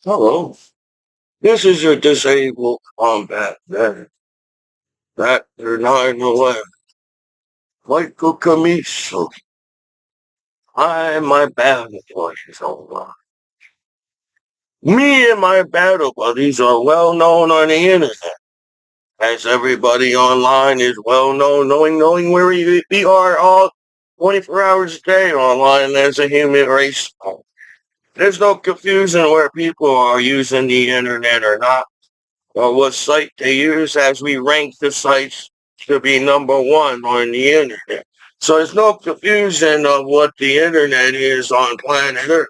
Hello. This is your disabled combat veteran. Factor 911. Michael Commiso. My battle buddies online. Me and my battle buddies are well known on the internet. As everybody online is well known, knowing where we are all 24 hours a day online as a human race. There's no confusion where people are using the internet or not, or what site they use, as we rank the sites to be number one on the internet. So there's no confusion of what the internet is on planet Earth.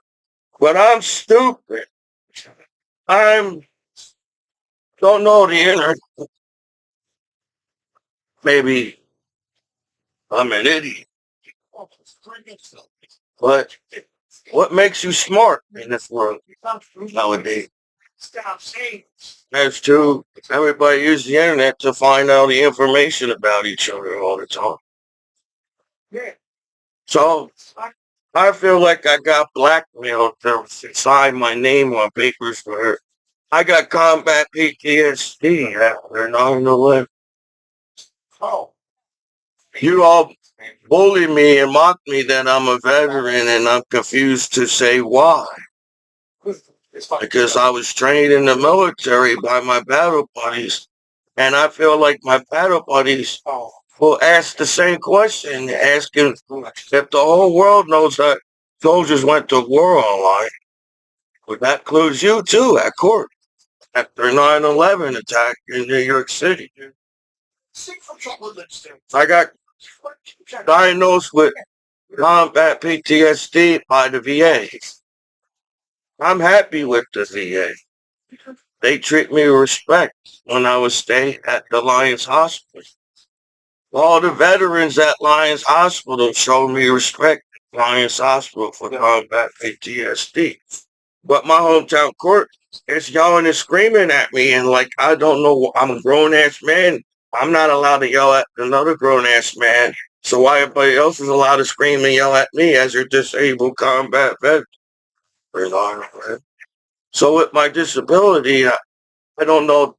But I'm stupid. I'm don't know the internet. Maybe I'm an idiot. But what makes you smart in this world nowadays? That's true. Everybody uses the internet to find out the information about each other all the time. So I feel like I got blackmailed to sign my name on papers for her. I got combat PTSD after 9/11. You all bully me and mock me that I'm a veteran, and I'm confused to say why. Because I was trained in the military by my battle buddies, and I feel like my battle buddies will ask the same question, asking if the whole world knows that soldiers went to war online. Well, that includes you too at court after 9/11 attack in New York City. I got diagnosed with combat PTSD by the VA. I'm happy with the VA. They treat me with respect when I was staying at the Lions Hospital. All the veterans at Lions Hospital showed me respect at Lions Hospital for combat PTSD. But my hometown court is yelling and screaming at me, and like I don't know, I'm a grown ass man. I'm not allowed to yell at another grown ass man. So why everybody else is allowed to scream and yell at me as your disabled combat veteran? So with my disability, I don't know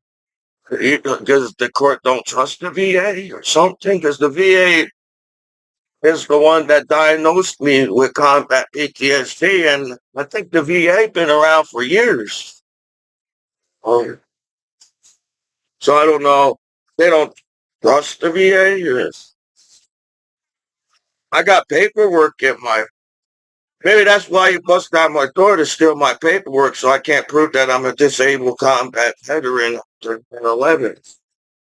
because the court don't trust the VA or something. Because the VA is the one that diagnosed me with combat PTSD, and I think the VA been around for years. Um, so I don't know. They don't trust the VA. I got paperwork at my. Maybe that's why you bust down my door to steal my paperwork, so I can't prove that I'm a disabled combat veteran after 11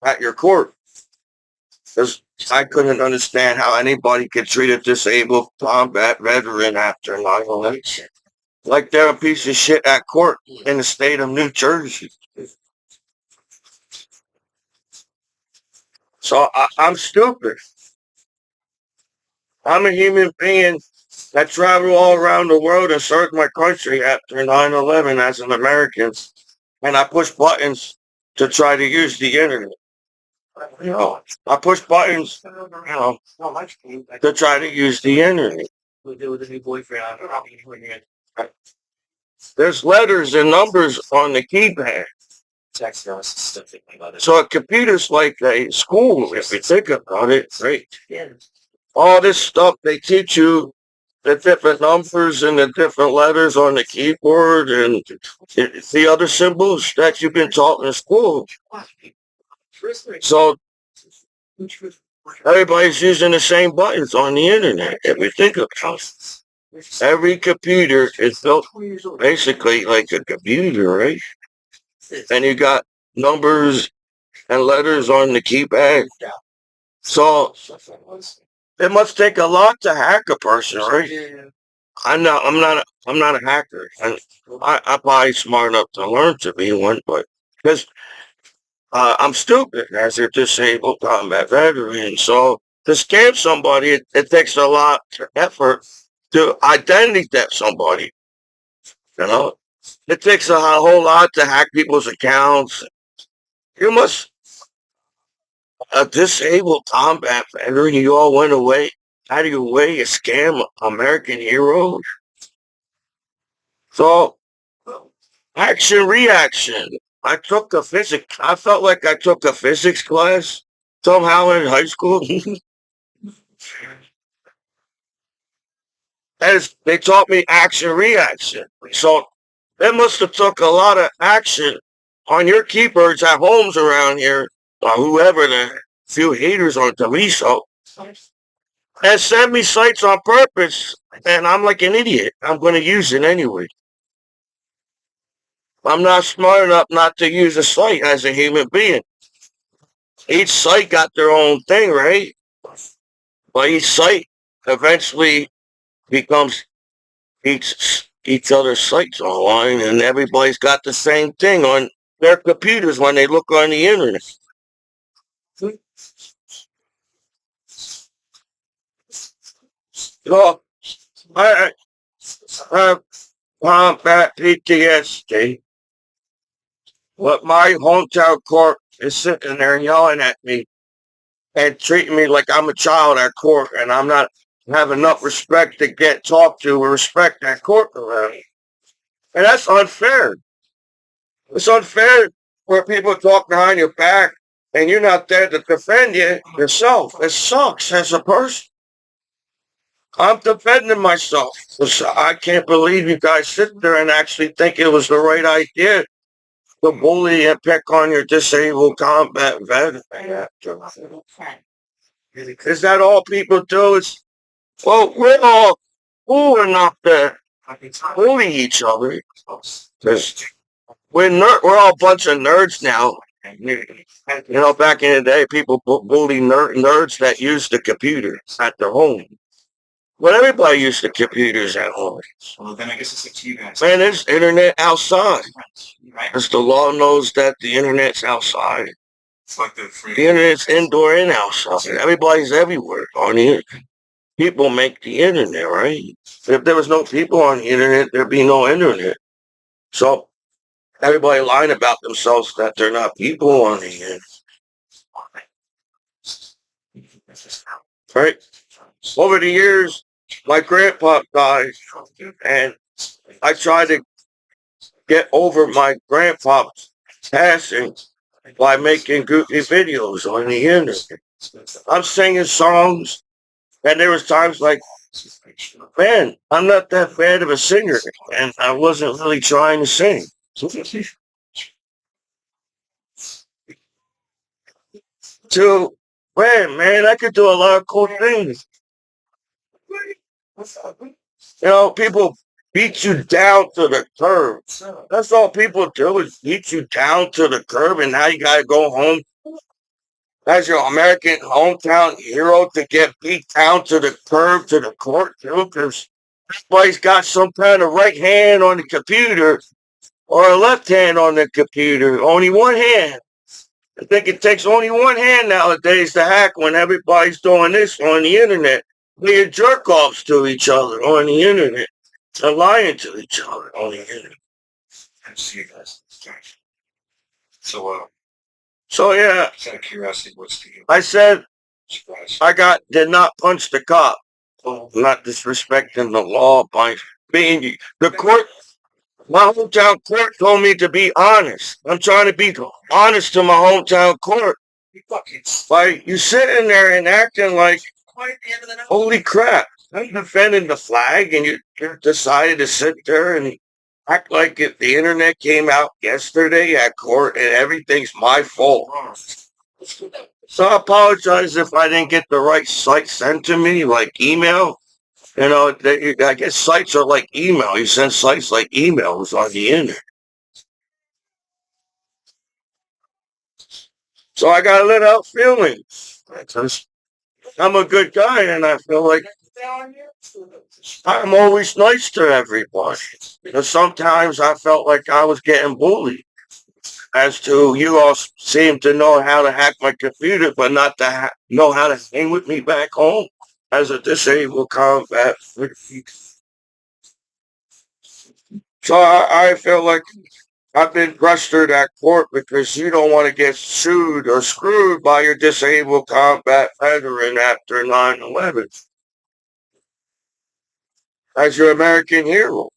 at your court. Because I couldn't understand how anybody could treat a disabled combat veteran after 9/11. Like they're a piece of shit at court in the state of New Jersey. So I'm stupid. I'm a human being that traveled all around the world and served my country after 9/11 as an American. And I push buttons to try to use the internet. I push buttons, to try to use the internet. There's letters and numbers on the keypad. So a computer's like a school, if you think about it, right? All this stuff they teach you, the different numbers and the different letters on the keyboard and the other symbols that you've been taught in school. So everybody's using the same buttons on the internet, if you think about it. Every computer is built basically like a computer, right? And you got numbers and letters on the keypad. So it must take a lot to hack a person, right? I'm not a hacker. I'm probably smart enough to learn to be one, but because I'm stupid as a disabled combat veteran. So to scam somebody, it takes a lot of effort to identity theft somebody. You know, it takes a whole lot to hack people's accounts. You must a disabled combat veteran. You all went away out of your way to scam American heroes. So Action reaction. I took a physics. I felt like I took a physics class somehow in high school. As they taught me action reaction. So they must have took a lot of action on your keepers at homes around here, or whoever the few haters on Commiso, and send me sites on purpose. And I'm like an idiot. I'm going to use it anyway. I'm not smart enough not to use a site as a human being. Each site got their own thing, right? But each site eventually becomes each other's sites online, and everybody's got the same thing on their computers when they look on the internet. So I have combat PTSD, but my hometown court is sitting there yelling at me and treating me like I'm a child at court, and I'm not have enough respect to get talked to or respect at court around me. And that's unfair. It's unfair where people talk behind your back and you're not there to defend yourself. It sucks as a person. I'm defending myself. I can't believe you guys sit there and actually think it was the right idea to bully and pick on your disabled combat veteran. Is that all people do? It's, well, we're all cool enough to bully each other. 'Cause we're all a bunch of nerds now. Back in the day, people bully nerds that use the computer at their home. But everybody used the computers at home. Well, then I guess it's up to you guys. Man, there's internet outside. Because the law knows that the internet's outside. It's like the internet's indoor and outside. Everybody's everywhere on the internet. People make the internet, right? If there was no people on the internet, there'd be no internet. So everybody lying about themselves that they're not people on the internet. Right? Over the years, my grandpa died, and I tried to get over my grandpa's passing by making goofy videos on the internet. I'm singing songs, and there was times like, man, I'm not that bad of a singer, and I wasn't really trying to sing. To, man, I could do a lot of cool things. People beat you down to the curb. That's all people do is beat you down to the curb, and now you gotta go home as your American hometown hero to get beat down to the curb to the court too, because everybody's got some kind of right hand on the computer or a left hand on the computer. Only one hand. I think it takes only one hand nowadays to hack when everybody's doing this on the internet. Being jerk offs to each other on the internet. And lying to each other on the internet. I see guys. So, so yeah. Out of curiosity, what's the? I said did not punch the cop. Not disrespecting the law by being the court. My hometown court told me to be honest. I'm trying to be honest to my hometown court. Like you sitting there and acting like, holy crap! I'm defending the flag, and you decided to sit there and act like if the internet came out yesterday at court and everything's my fault. So I apologize if I didn't get the right site sent to me, like email. I guess sites are like email. You send sites like emails on the internet. So I got to let out feelings. I'm a good guy, and I feel like I'm always nice to everybody. Because sometimes I felt like I was getting bullied. As to you all seem to know how to hack my computer, but not to know how to hang with me back home as a disabled combat. So I feel like I've been pressured at court because you don't want to get sued or screwed by your disabled combat veteran after 9/11 as your American hero.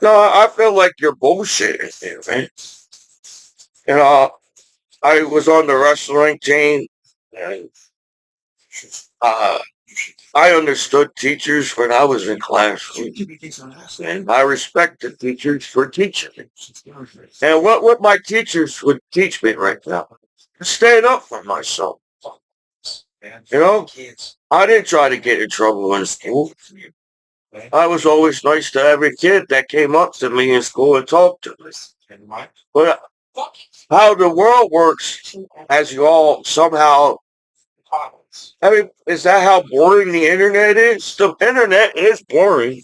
No, I feel like you're bullshitting here, man. You know, I was on the wrestling team. And, uh, I understood teachers when I was in class. And I respected teachers for teaching me. And what my teachers would teach me right now, stand up for myself. You know, I didn't try to get in trouble in school. I was always nice to every kid that came up to me in school and talked to me. But how the world works, as you all somehow, I mean, is that how boring the internet is? The internet is boring.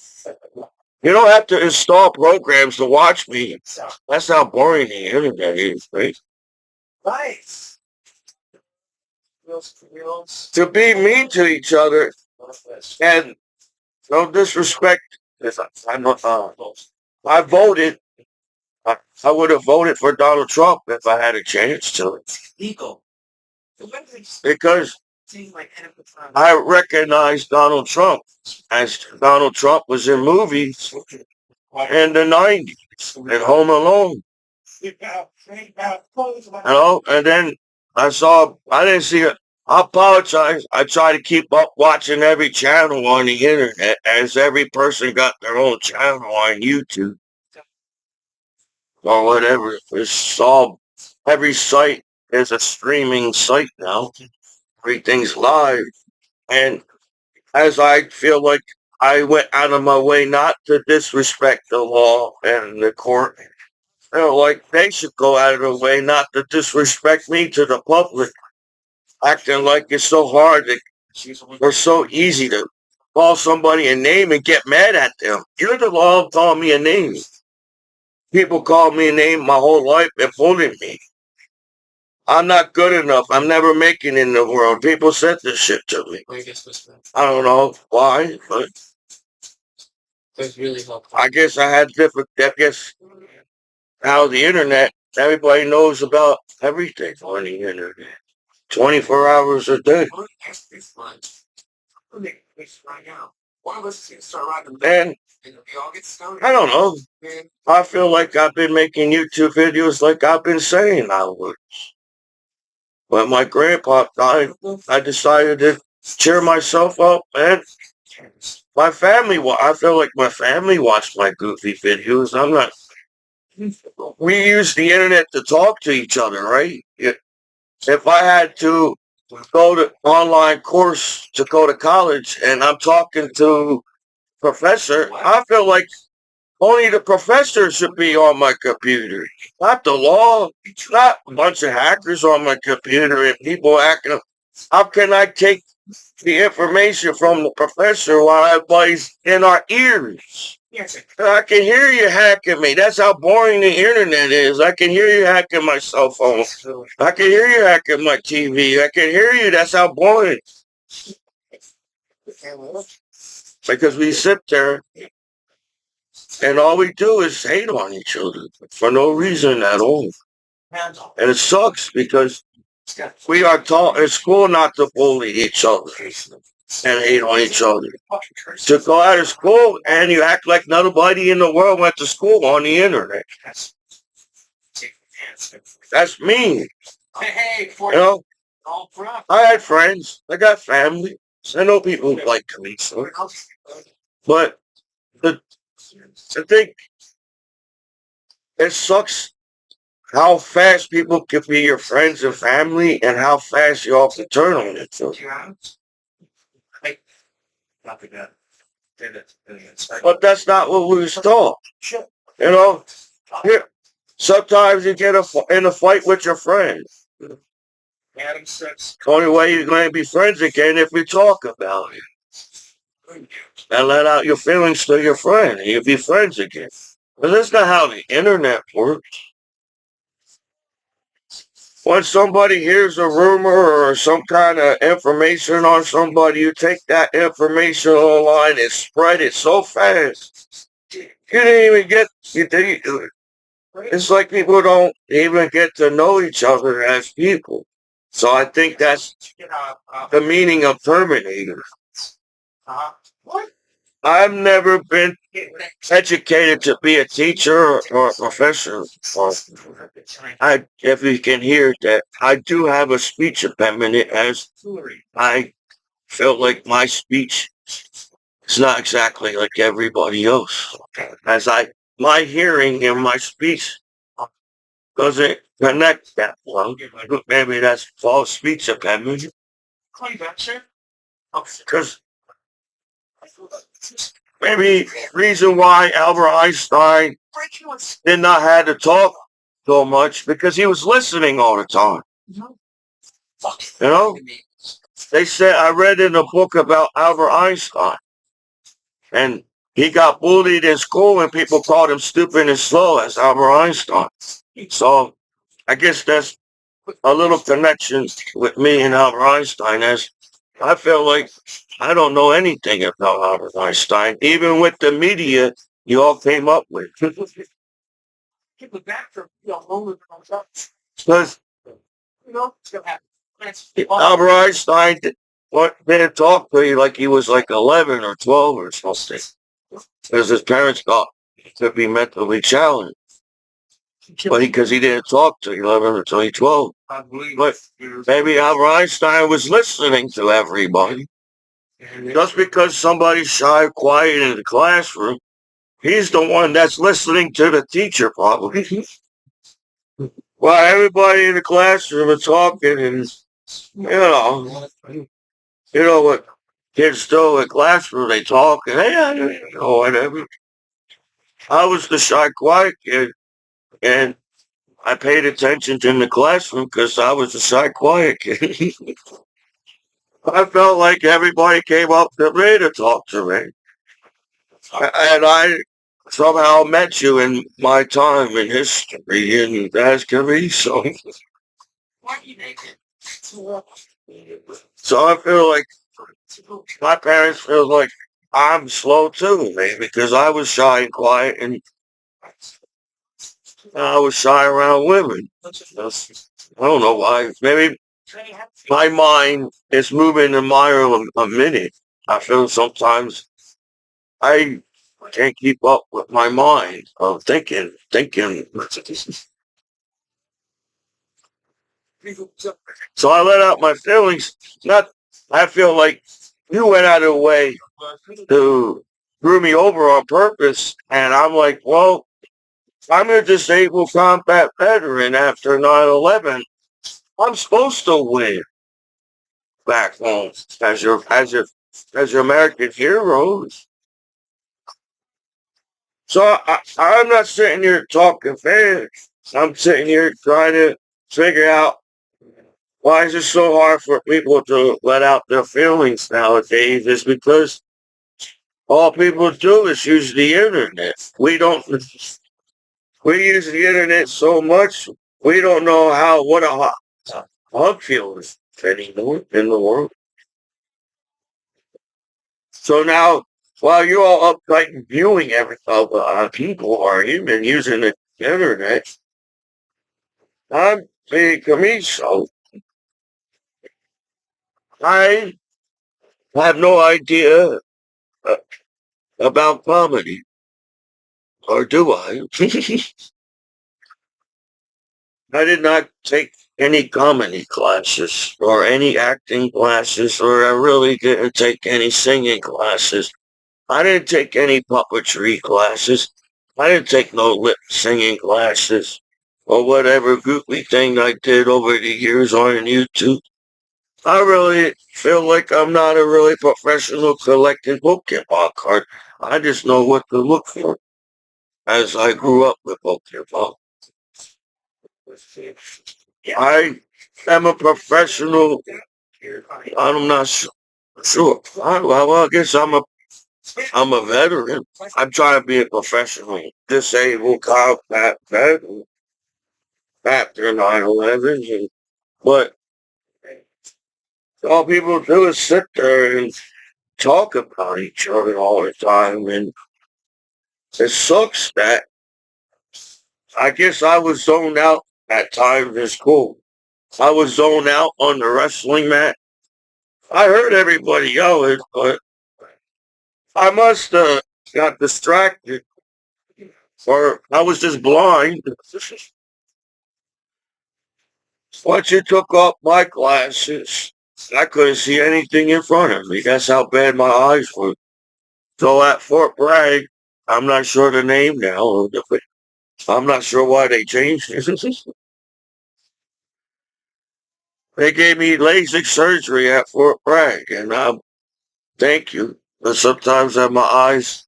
You don't have to install programs to watch me. That's how boring the internet is, right? To be mean to each other and no disrespect. I'm not, I voted. I would have voted for Donald Trump if I had a chance to. Because I recognize Donald Trump as Donald Trump was in movies in the 90s and Home Alone. And then I didn't see it. I apologize. I try to keep up watching every channel on the internet as every person got their own channel on YouTube or whatever. It's all, every site is a streaming site now. Everything's live. And as I feel like I went out of my way not to disrespect the law and the court, like they should go out of their way not to disrespect me to the public, acting like it's so hard or so easy to call somebody a name and get mad at them. You're the law of calling me a name. People called me a name my whole life and bullied me. I'm not good enough. I'm never making it in the world. People said this shit to me. I don't know why, but I guess I had different. I guess now the internet, everybody knows about everything on the internet. 24 hours a day. And I don't know. I feel like I've been making YouTube videos like I've been saying I would. When my grandpa died, I decided to cheer myself up, and my family. I feel like my family watched my goofy videos. I'm not. We use the internet to talk to each other, right? If I had to go to online course to go to college, and I'm talking to professor, I feel like only the professor should be on my computer, not the law, not a bunch of hackers on my computer and people acting. How can I take the information from the professor while everybody's in our ears? I can hear you hacking me. That's how boring the internet is. I can hear you hacking my cell phone. I can hear you hacking my TV. I can hear you. That's how boring. Because we sit there and all we do is hate on each other for no reason at all. And it sucks because we are taught in school not to bully each other and hate on each other. To go out of school and you act like nobody in the world went to school on the internet. That's mean. You know, I had friends. I got family. I know people like Commiso. But I think it sucks how fast people can be your friends and family and how fast you all can turn on it. So. But that's not what we was taught. You know, here, sometimes you get in a fight with your friends. The only way you're going to be friends again if we talk about it. And let out your feelings to your friend and you'll be friends again. But that's not how the internet works. When somebody hears a rumor or some kind of information on somebody, you take that information online and spread it so fast. You didn't even get, it's like people don't even get to know each other as people. So I think that's the meaning of Terminator. I've never been educated to be a teacher or a professor. Or if you can hear that, I do have a speech impediment as I feel like my speech is not exactly like everybody else. As my hearing and my speech doesn't connect that well. Maybe that's false speech impediment. Because maybe reason why Albert Einstein did not have to talk so much because he was listening all the time. You know, they said I read in a book about Albert Einstein, and he got bullied in school, and people called him stupid and slow as Albert Einstein. So I guess that's a little connection with me and Albert Einstein, as I feel like I don't know anything about Albert Einstein, even with the media you all came up with. Because Albert Einstein didn't talk to you like he was like 11 or 12 or something. Because his parents thought he could be mentally challenged. But because he didn't talk to 11 or 12. But maybe Albert Einstein was listening to everybody. Just because somebody's shy, quiet in the classroom, he's the one that's listening to the teacher, probably. While everybody in the classroom is talking, and you know what kids do in classroom, they talk and whatever. I was the shy, quiet kid, and I paid attention in the classroom because I was the shy, quiet kid. I felt like everybody came up to me to talk to me. And I somehow met you in my time in history and as Commiso. So I feel like my parents feel like I'm slow too, maybe because I was shy and quiet and I was shy around women. I don't know why. Maybe my mind is moving a mile a minute. I feel sometimes I can't keep up with my mind of thinking. So I let out my feelings. Not, I feel like you went out of the way to screw me over on purpose, and I'm like, well, I'm a disabled combat veteran after 9/11. I'm supposed to win back home as your American heroes. So I'm not sitting here talking fair. I'm sitting here trying to figure out why is it so hard for people to let out their feelings nowadays. It's because all people do is use the internet. We use the internet so much we don't know what a hug feels anymore in the world. So now, while you're all uptight and viewing people or even using the internet, I'm being Commiso. I have no idea uh, about comedy, or do I? I did not take any comedy classes or any acting classes, or I really didn't take any singing classes. I didn't take any puppetry classes. I didn't take no lip singing classes or whatever goofy thing I did over the years on YouTube. I really feel like I'm not a really professional collecting Pokemon card. I just know what to look for as I grew up with Pokemon. I am a professional. I'm not sure. I guess I'm a veteran. I'm trying to be a professional disabled combat veteran after 9/11. But all people do is sit there and talk about each other all the time. And it sucks that I guess I was zoned out at times in school. I was zoned out on the wrestling mat. I heard everybody yelling, but I must have. got distracted, or I was just blind. Once you took off my glasses, I couldn't see anything in front of me. That's how bad my eyes were. So at Fort Bragg, I'm not sure the name now. I'm not sure why they changed it. They gave me LASIK surgery at Fort Bragg, and thank you. But sometimes at my eyes,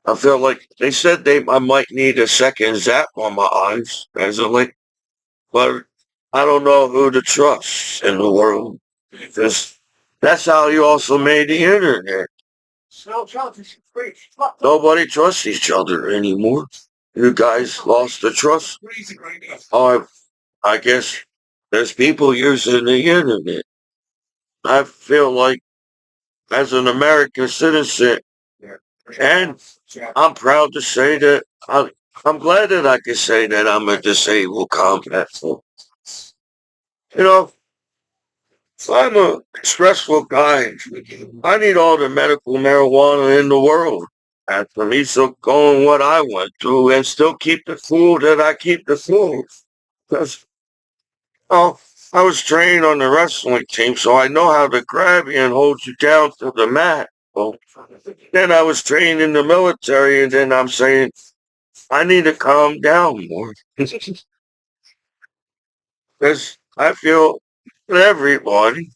I feel like they said I might need a second zap on my eyes, as a like, but I don't know who to trust in the world. Because that's how you also made the internet. Nobody trusts each other anymore. You guys lost the trust. Oh, I guess there's people using the internet. I feel like as an American citizen, and I'm proud to say that I'm glad that I can say that I'm a disabled combat. You know, I'm a stressful guy. I need all the medical marijuana in the world. And Commiso going what I went through and still keep the cool that I keep the cool. Because, oh, I was trained on the wrestling team, so I know how to grab you and hold you down to the mat. Well, then I was trained in the military, and then I'm saying, I need to calm down more. Because I feel that everybody,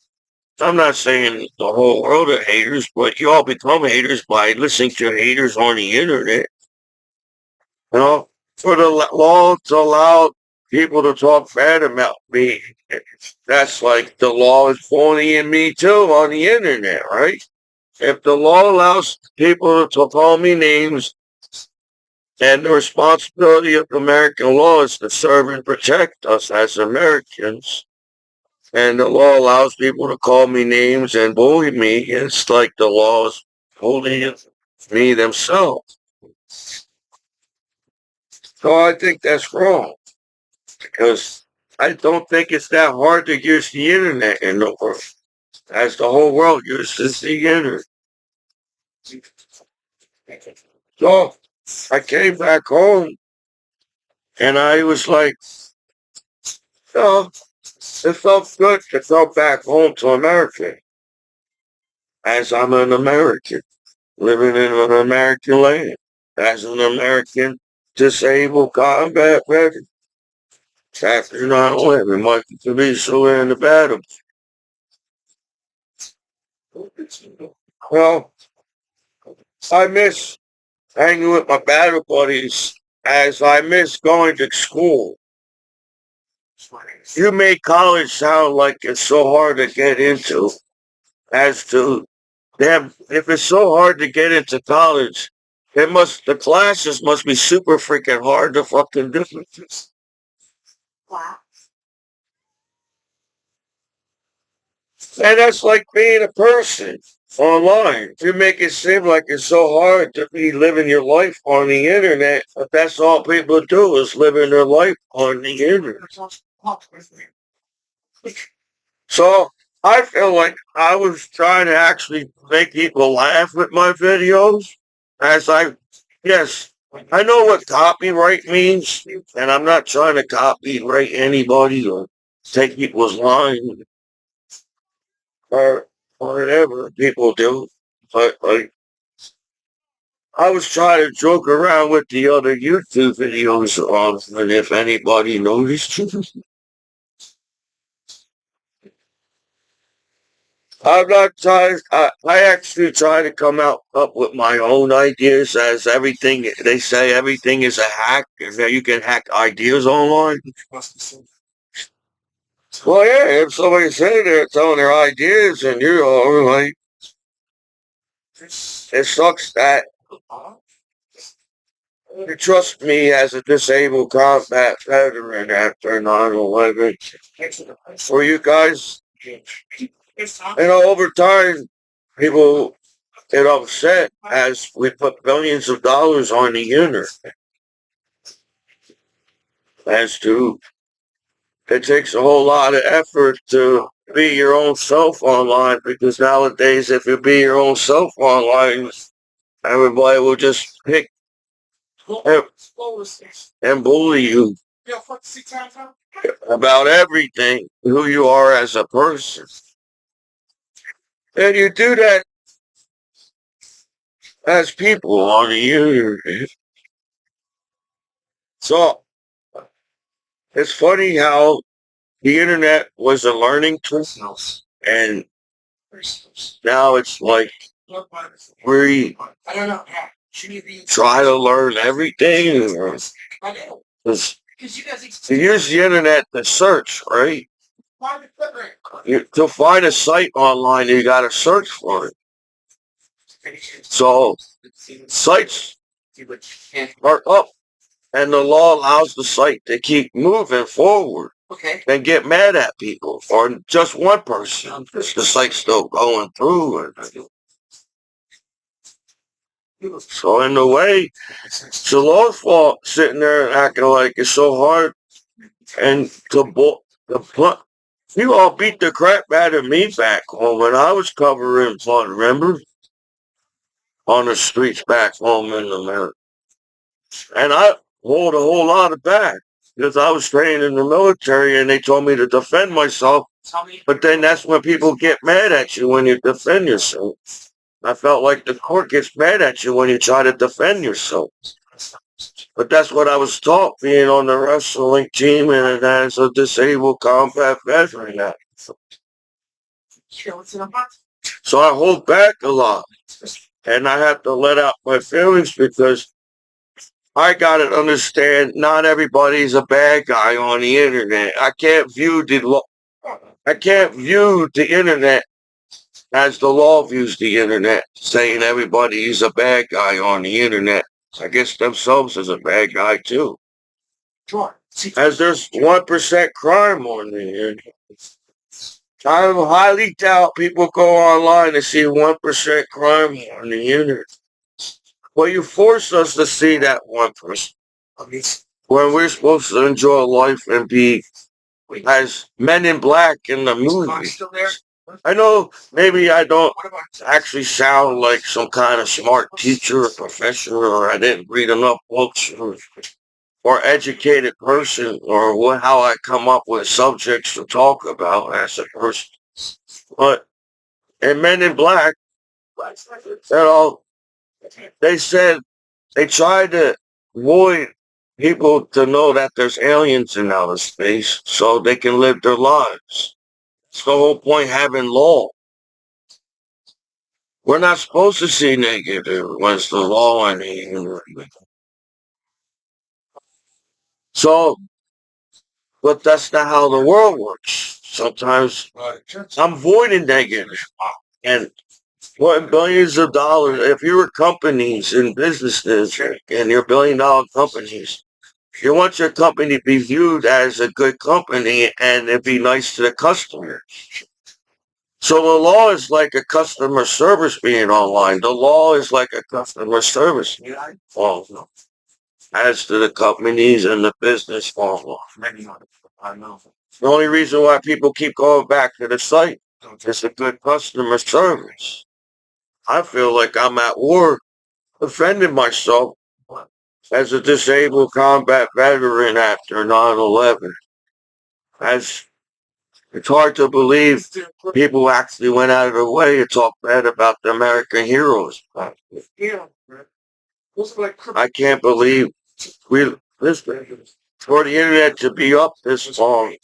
I'm not saying the whole world are haters, but you all become haters by listening to haters on the internet. You know, for the law to allow people to talk bad about me, that's like the law is bullying me too on the internet, right? If the law allows people to call me names, and the responsibility of American law is to serve and protect us as Americans, and the law allows people to call me names and bully me, it's like the law is bullying me themselves. So I think that's wrong. Because I don't think it's that hard to use the internet in the world, as the whole world uses the internet. So I came back home and I was like, oh, it felt good to go back home to America, as I'm an American, living in an American land, as an American disabled combat veteran. After 9/11, Michael Commiso in the battle. Well, I miss hanging with my battle buddies as I miss going to school. You make college sound like it's so hard to get into, as to them. If it's so hard to get into college, the classes must be super freaking hard to fucking do. And that's like being a person online. You make it seem like it's so hard to be living your life on the internet, but that's all people do is living their life on the internet. So I feel like I was trying to actually make people laugh with my videos. As yes, I know what copyright means, and I'm not trying to copyright anybody or take people's line or whatever people do. But like, I was trying to joke around with the other YouTube videos and if anybody noticed. I'm not trying. I actually try to come up with my own ideas. As everything they say, everything is a hack. And that you can hack ideas online. Well, yeah. If somebody say they're telling their ideas, and you're all like, it sucks that you trust me as a disabled combat veteran after 9/11. For you guys, over time, people get upset as we put billions of dollars on the internet. As to, it takes a whole lot of effort to be your own self online, because nowadays, if you be your own self online, Everybody will just pick and and bully you about everything, who you are as a person. And you do that as people on the internet. So it's funny how the internet was a learning tool, and now it's like we try to learn everything. You use the internet to search, right? To find a site online, you got to search for it. So sites are up, and the law allows the site to keep moving forward and get mad at people or just one person. The site's still going through. So in a way, it's the law's fault sitting there and acting like it's so hard and you all beat the crap out of me back home when I was covering fun, remember? On the streets back home in America. And I hold a whole lot of back because I was trained in the military and they told me to defend myself. But then that's when people get mad at you when you defend yourself. I felt like the court gets mad at you when you try to defend yourself. But that's what I was taught being on the wrestling team and as a disabled combat veteran. So I hold back a lot. And I have to let out my feelings because I gotta understand not everybody's a bad guy on the internet. I can't view the internet as the law views the internet, saying everybody is a bad guy on the internet. I guess themselves as a bad guy too. As there's 1% crime on the internet. I highly doubt people go online to see 1% crime on the internet. Well, you force us to see that 1%. When we're supposed to enjoy life and be as men in black in the movie. I know maybe I don't actually sound like some kind of smart teacher or professor, or I didn't read enough books, or educated person, or how I come up with subjects to talk about as a person. But in Men in Black, they said they tried to avoid people to know that there's aliens in outer space so they can live their lives. It's the whole point having law. We're not supposed to see negative when it's the law in here. So, but that's not how the world works. Sometimes I'm avoiding negative. And putting billions of dollars, if you're companies and businesses and you're $1 billion companies, you want your company to be viewed as a good company and it be nice to the customer. So the law is like a customer service being online. The law is like a customer service. Well, as to the companies and the business form. The only reason why people keep going back to the site is a good customer service. I feel like I'm at war defending myself as a disabled combat veteran after 9/11. As it's hard to believe people actually went out of their way to talk bad about the American heroes. I can't believe for the internet to be up this long.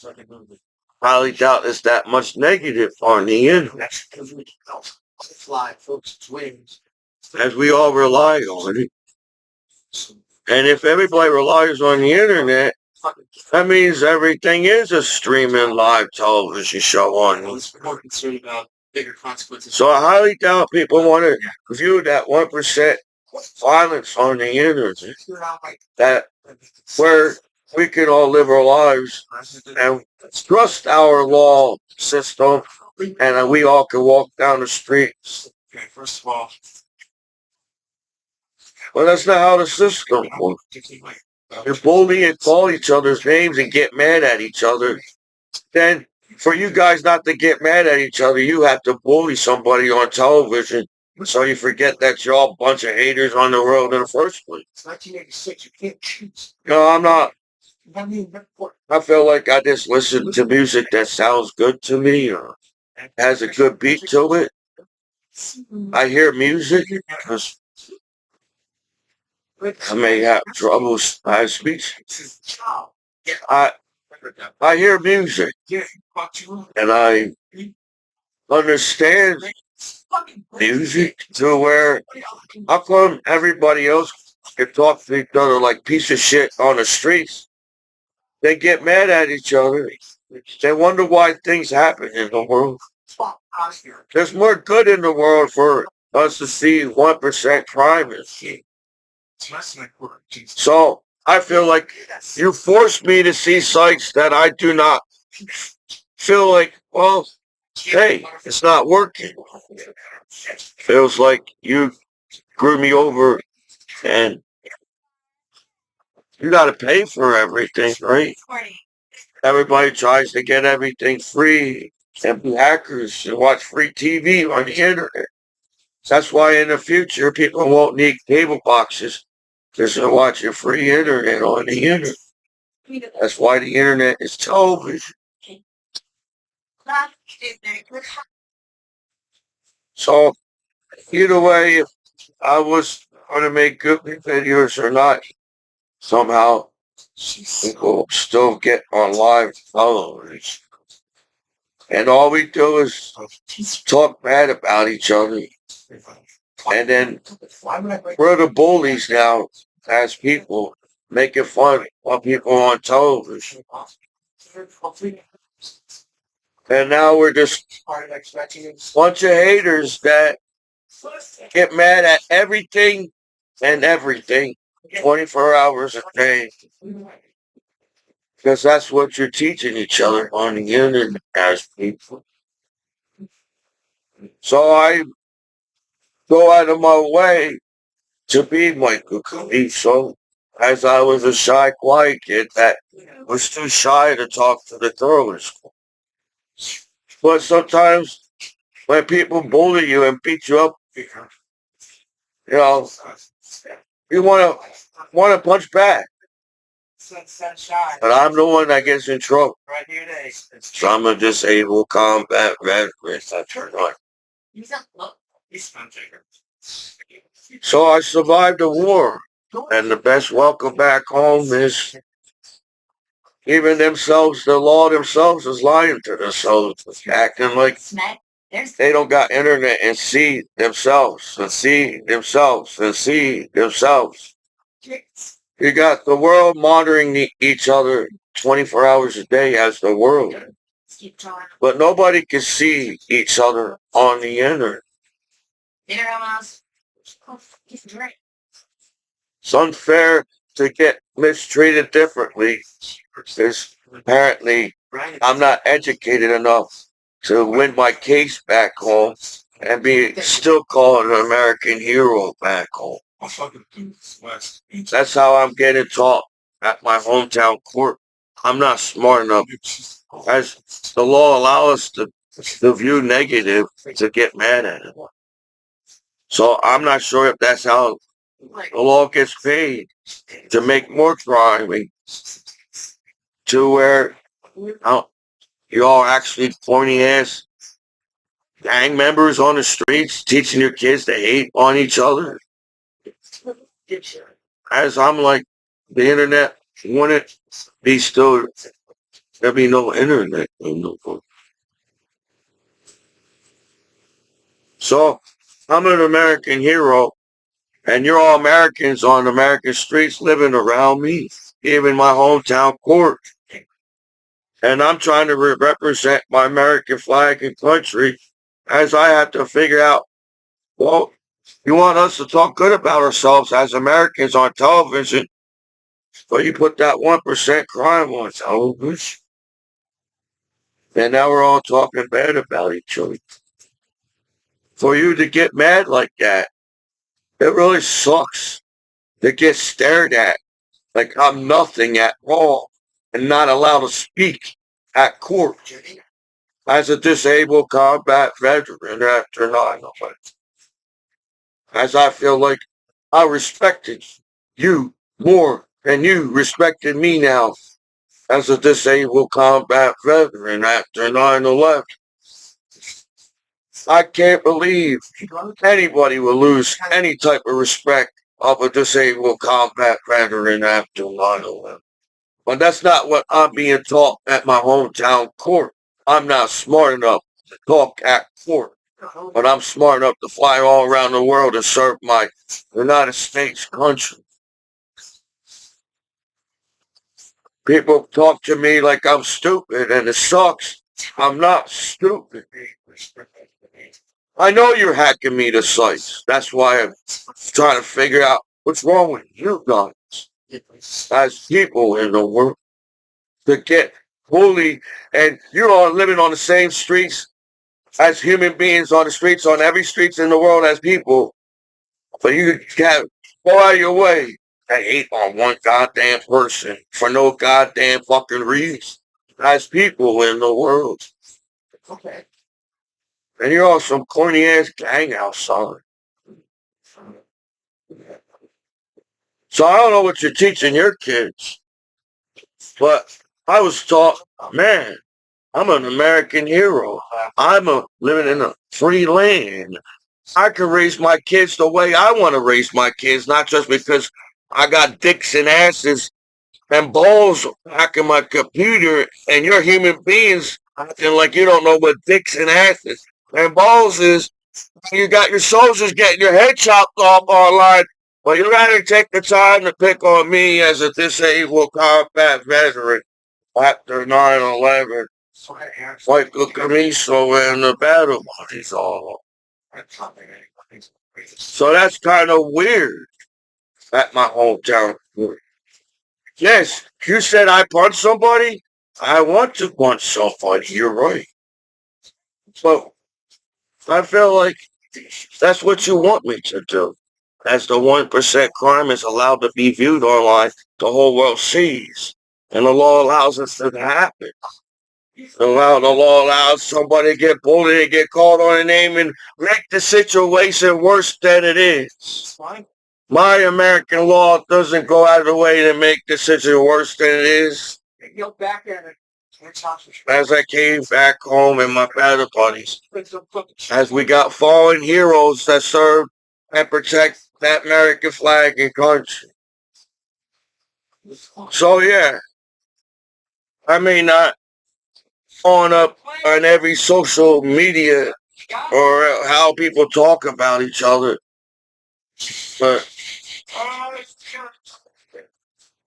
Highly doubt there's that much negative on the internet. As we all rely on it. And if everybody relies on the internet, that means everything is a streaming live television show on. So I highly doubt people want to view that 1% violence on the internet. That where we can all live our lives and trust our law system and we all can walk down the streets. Well, that's not how the system works. You bully and call each other's names and get mad at each other. Then, for you guys not to get mad at each other, you have to bully somebody on television So you forget that you're all a bunch of haters on the world in the first place. It's 1986. You can't choose. No, I'm not. I feel like I just listen to music that sounds good to me or has a good beat to it. I hear music because I may have troubles with speech. I I hear music and I understand music to where how come everybody else can talk to each other like piece of shit on the streets? They get mad at each other. They wonder why things happen in the world. There's more good in the world for us to see 1% crime. So I feel like you forced me to see sites that I do not feel like, well, hey, it's not working. Feels like you screwed me over and you got to pay for everything, right? Everybody tries to get everything free and be hackers and watch free TV on the internet. That's why in the future people won't need cable boxes because they're watching free internet on the internet. That's why the internet is television. So either way, if I was going to make good videos or not, somehow people still get on live television. And all we do is talk bad about each other. And then we're the bullies now as people making fun of people on television. And now we're just a bunch of haters that get mad at everything and everything 24 hours a day. Because that's what you're teaching each other on the internet as people. So I go out of my way to be Michael Commiso, as I was a shy, quiet kid that was too shy to talk to the girl in school. But sometimes when people bully you and beat you up, you know, you want to punch back. But I'm the one that gets in trouble. So I'm a disabled combat veteran. I turn on. So I survived the war. And the best welcome back home is even themselves, the law themselves is lying to themselves, acting like they don't got internet and see themselves and see themselves and see themselves. You got the world monitoring each other 24 hours a day as the world. But nobody can see each other on the internet. It's unfair to get mistreated differently because apparently I'm not educated enough to win my case back home and be still called an American hero back home. That's how I'm getting taught at my hometown court. I'm not smart enough. As the law allows us to view negative to get mad at it. So I'm not sure if that's how the law gets paid to make more crime to where you all actually pointy ass gang members on the streets teaching your kids to hate on each other. As I'm like, the internet wouldn't be still, there'd be no internet. So I'm an American hero, and you're all Americans on American streets living around me, even my hometown court. And I'm trying to represent my American flag and country as I have to figure out, well, you want us to talk good about ourselves as Americans on television, but you put that 1% crime on television. And now we're all talking bad about each other. For you to get mad like that, it really sucks to get stared at like I'm nothing at all and not allowed to speak at court as a disabled combat veteran after 9/11. as I feel like I respected you more than you respected me now as a disabled combat veteran after 9/11. I can't believe anybody will lose any type of respect of a disabled combat veteran after 9/11. But that's not what I'm being taught at my hometown court. I'm not smart enough to talk at court, but I'm smart enough to fly all around the world and serve my United States country. People talk to me like I'm stupid, and it sucks. I'm not stupid. I know you're hacking me to sites. That's why I'm trying to figure out what's wrong with you guys as people in the world to get bullied, and you're all living on the same streets as human beings on the streets, on every streets in the world as people. But you can't go out of your way to hate on one goddamn person for no goddamn fucking reason as people in the world. Okay. And you're all some corny ass gang outside. So I don't know what you're teaching your kids, but I was taught, man, I'm an American hero. Living in a free land. I can raise my kids the way I want to raise my kids, not just because I got dicks and asses and balls hacking my computer and you're human beings acting like you don't know what dicks and asses and balls is. You got your soldiers getting your head chopped off online, but you gotta take the time to pick on me as a disabled combat veteran after 9/11. Like the Commiso and the battle bodies all. So that's kind of weird at my hometown. Yes, you said I punch somebody. I want to punch somebody. You're right. But I feel like that's what you want me to do. As the 1% crime is allowed to be viewed online, the whole world sees. And the law allows us to happen. The law allows somebody to get bullied and get called on a name and make the situation worse than it is. My American law doesn't go out of the way to make the situation worse than it is. As I came back home in my battle buddies, as we got fallen heroes that serve and protect that American flag and country. So yeah, I may not on up on every social media or how people talk about each other, but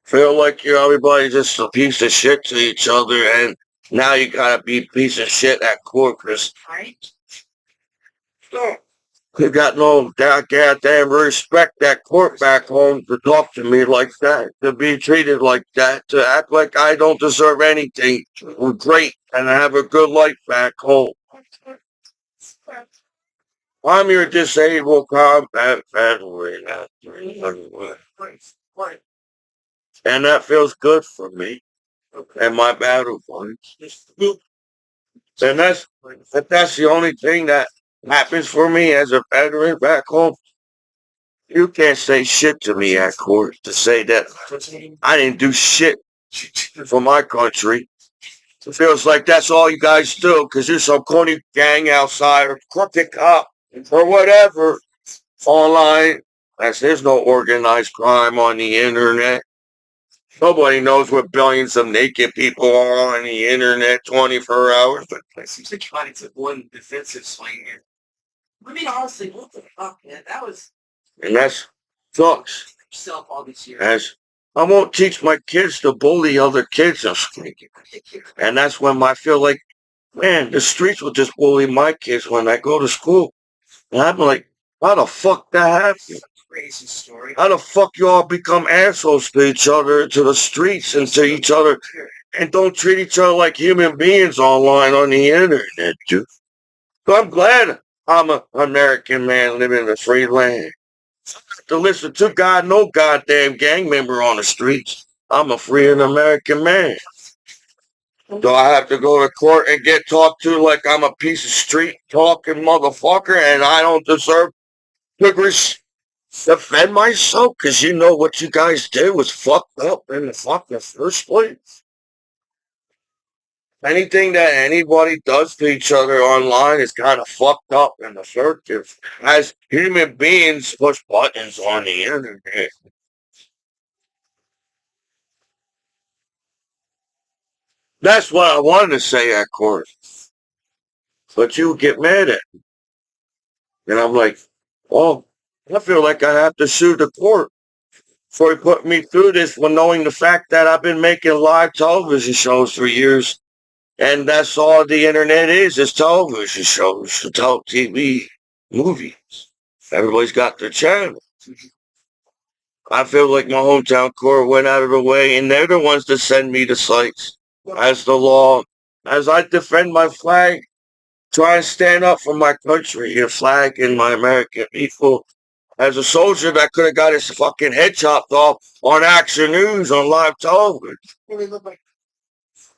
feel like everybody's just a piece of shit to each other, and now you gotta be a piece of shit at court because you got no goddamn respect at court back home to talk to me like that, to be treated like that, to act like I don't deserve anything. I'm great and I have a good life back home. I'm your disabled combat veteran, and that feels good for me and my battle points. And that's the only thing that happens for me as a veteran back home. You can't say shit to me at court to say that I didn't do shit for my country. It feels like that's all you guys do because you're some corny gang outside or crooked cop or whatever online. As there's no organized crime on the internet. Nobody knows what billions of naked people are on the internet 24 hours. But it seems like trying to one defensive swing here. I mean, honestly, what the fuck, man? And that's sucks. As I won't teach my kids to bully other kids in school. And that's when I feel like, man, the streets will just bully my kids when I go to school. And I'm like, how the fuck that happened? Crazy story. How the fuck you all become assholes to each other, to the streets, and to each other, and don't treat each other like human beings online on the internet, dude? So I'm glad I'm an American man living in a free land. To listen to God, no goddamn gang member on the streets. I'm a free and American man. Do I have to go to court and get talked to like I'm a piece of street talking motherfucker and I don't deserve to defend myself because you know what you guys did was fucked up in the fucking first place. Anything that anybody does to each other online is kind of fucked up in the first. As human beings push buttons on the internet. That's what I wanted to say at court, but you get mad at me. And I'm like, well, I feel like I have to sue the court for putting me through this when knowing the fact that I've been making live television shows for years. And that's all the internet is television shows, TV, movies. Everybody's got their channel. I feel like my hometown court went out of the way, and they're the ones that send me the sites. As the law, as I defend my flag, try and stand up for my country, your flag, and my American people. As a soldier that could have got his fucking head chopped off on Action News on live television.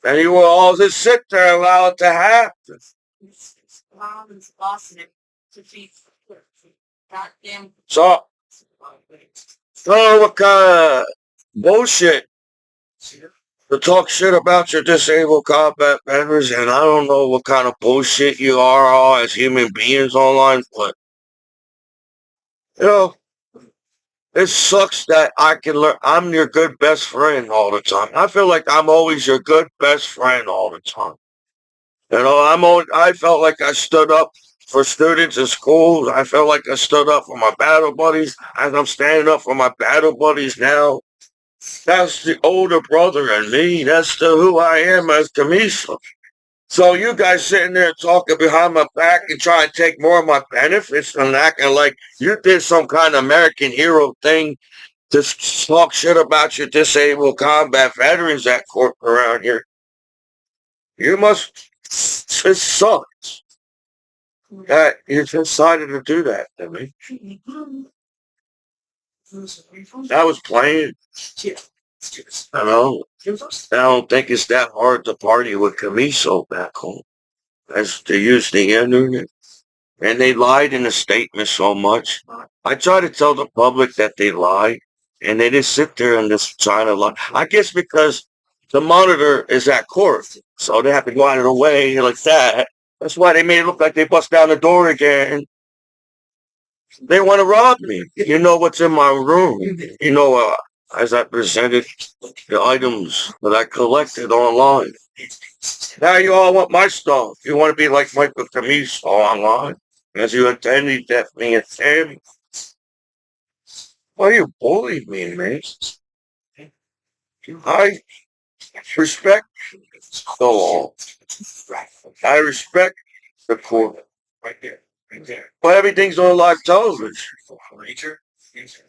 And you will all just sit there and allow it to happen. So, oh, what kind of bullshit to talk shit about your disabled combat veterans, and I don't know what kind of bullshit you are all as human beings online, but, you know, it sucks that I can learn. I'm your good best friend all the time. I feel like I'm always your good best friend all the time. You know, I felt like I stood up for students in schools. I felt like I stood up for my battle buddies, and I'm standing up for my battle buddies now. That's the older brother in me. That's who I am as Commiso. So you guys sitting there talking behind my back and trying to take more of my benefits and acting like you did some kind of American hero thing to talk shit about your disabled combat veterans at court around here. You must. It sucks that you decided to do that to me. I was playing. I know. I don't think it's that hard to party with Commiso back home. As they use the internet. And they lied in the statement so much. I try to tell the public that they lied. And they just sit there and just try to lie. I guess because the monitor is at court. So they have to go out of the way like that. That's why they made it look like they bust down the door again. They want to rob me. You know what's in my room. You know, as I presented the items that I collected online. Now you all want my stuff. You want to be like Michael Commiso online. As you attended that me and Sam. Why you bullied me, man? I respect the law. I respect the court. But everything's on live television.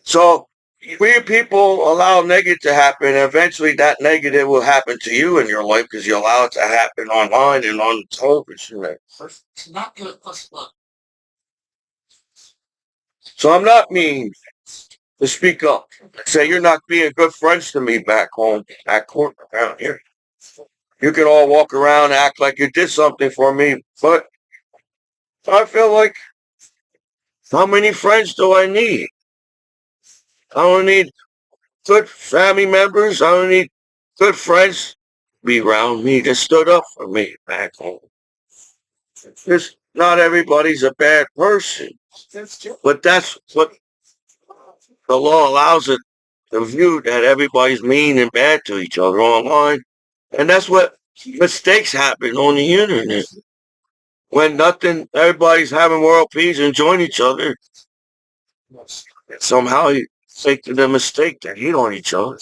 So we people allow negative to happen. Eventually, that negative will happen to you in your life because you allow it to happen online and on television. So I'm not mean to speak up. Say you're not being good friends to me back home at court around here. You can all walk around and act like you did something for me, but I feel like how many friends do I need? I don't need good family members. I don't need good friends be around me that stood up for me back home. Because not everybody's a bad person. But that's what the law allows it to view, that everybody's mean and bad to each other online. And that's what mistakes happen on the internet. When everybody's having world peace and enjoying each other. Somehow you make the mistake that hate on each other.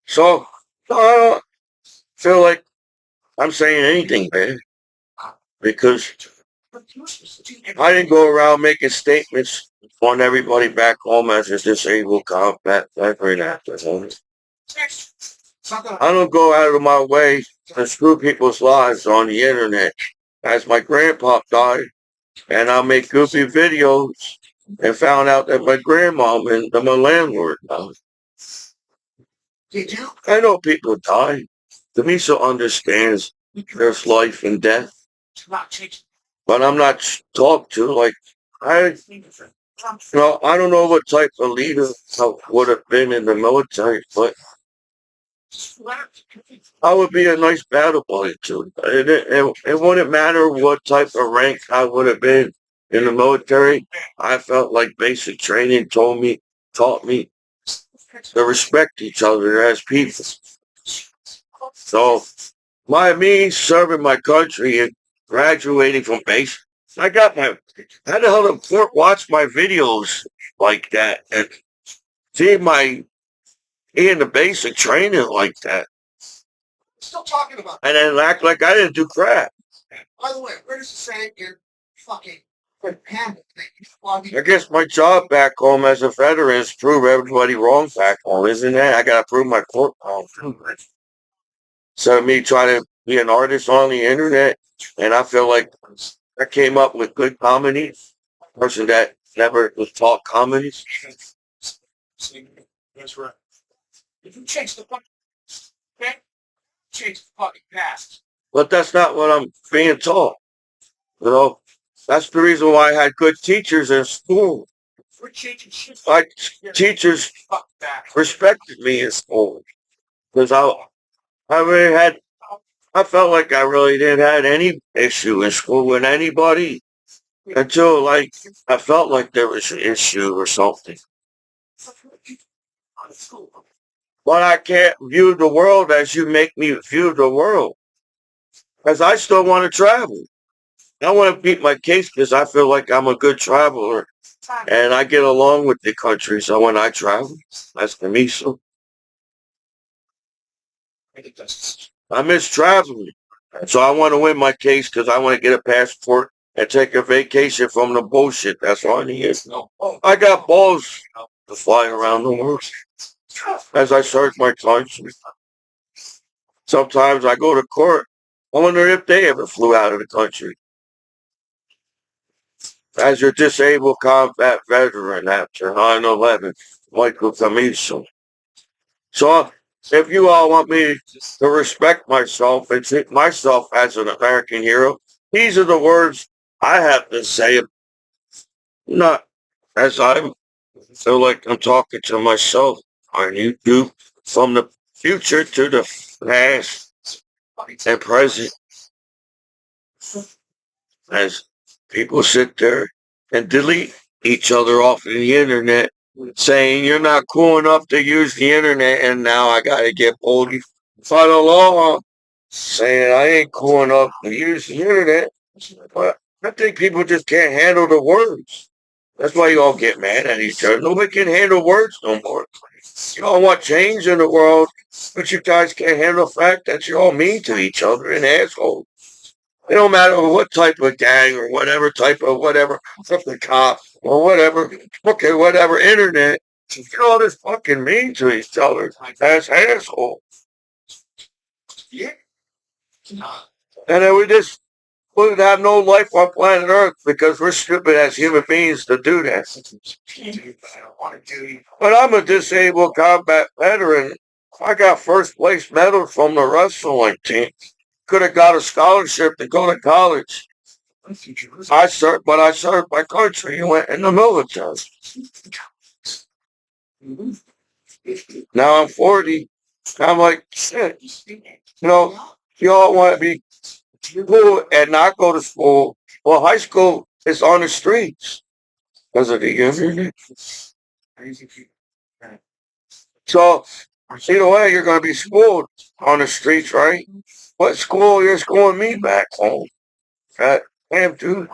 So I don't feel like I'm saying anything bad because I didn't go around making statements on everybody back home as a disabled combat veteran after home. I don't go out of my way to screw people's lives on the internet. As my grandpa died, and I make goofy videos and found out that my grandmom and my landlord died. I know people die. Commiso understands there's life and death. but I'm not talked to. Like, I, I don't know what type of leader I would have been in the military, but I would be a nice battle buddy too. It wouldn't matter what type of rank I would have been in the military. I felt like basic training taught me to respect each other as people. So me serving my country and graduating from base, I got my, I had to help the court watch my videos like that and see my in the basic training like that, and then act like I didn't do crap. I guess my job back home as a veteran is prove everybody wrong back home, isn't it? I gotta prove my court wrong. So me trying to be an artist on the internet, and I feel like I came up with good comedy. Person that never was taught comedy. But that's not what I'm being taught. You know, that's the reason why I had good teachers in school. My teachers respected me in school because I really had, I felt like I really didn't have any issue in school with anybody until like I felt like there was an issue or something. But I can't view the world as you make me view the world because I still want to travel. I want to beat my case because I feel like I'm a good traveler and I get along with the country. So when I travel, that's Commiso. I miss traveling. So I want to win my case because I want to get a passport and take a vacation from the bullshit that's on here. I got balls to fly around the world as I search my country. Sometimes I go to court. I wonder if they ever flew out of the country. As your disabled combat veteran after 9/11, Michael Commiso. So if you all want me to respect myself and treat myself as an American hero, these are the words I have to say. Not as I feel like I'm talking to myself on YouTube from the future to the past and present as people sit there and delete each other off of the internet saying you're not cool enough to use the internet and now I gotta get bullied by the law saying I ain't cool enough to use the internet. But I think people just can't handle the words. That's why you all get mad at each other. Nobody can handle words no more. You all want change in the world, but you guys can't handle the fact that you're all mean to each other and assholes. It don't matter what type of gang or whatever type of whatever, from the cop or whatever, okay, whatever internet, you're all just fucking mean to each other as assholes. And then we just would have no life on planet Earth because we're stupid as human beings to do that. But I'm a disabled combat veteran. I got first place medal from the wrestling team. Could have got a scholarship to go to college. I served my country and went in the military. Now I'm 40. I'm like, shit. You all want to be cool and not go to school. Well, high school is on the streets because of the internet. So, either way, you're going to be schooled on the streets, right? What school you're schooling me back home? Damn, dude.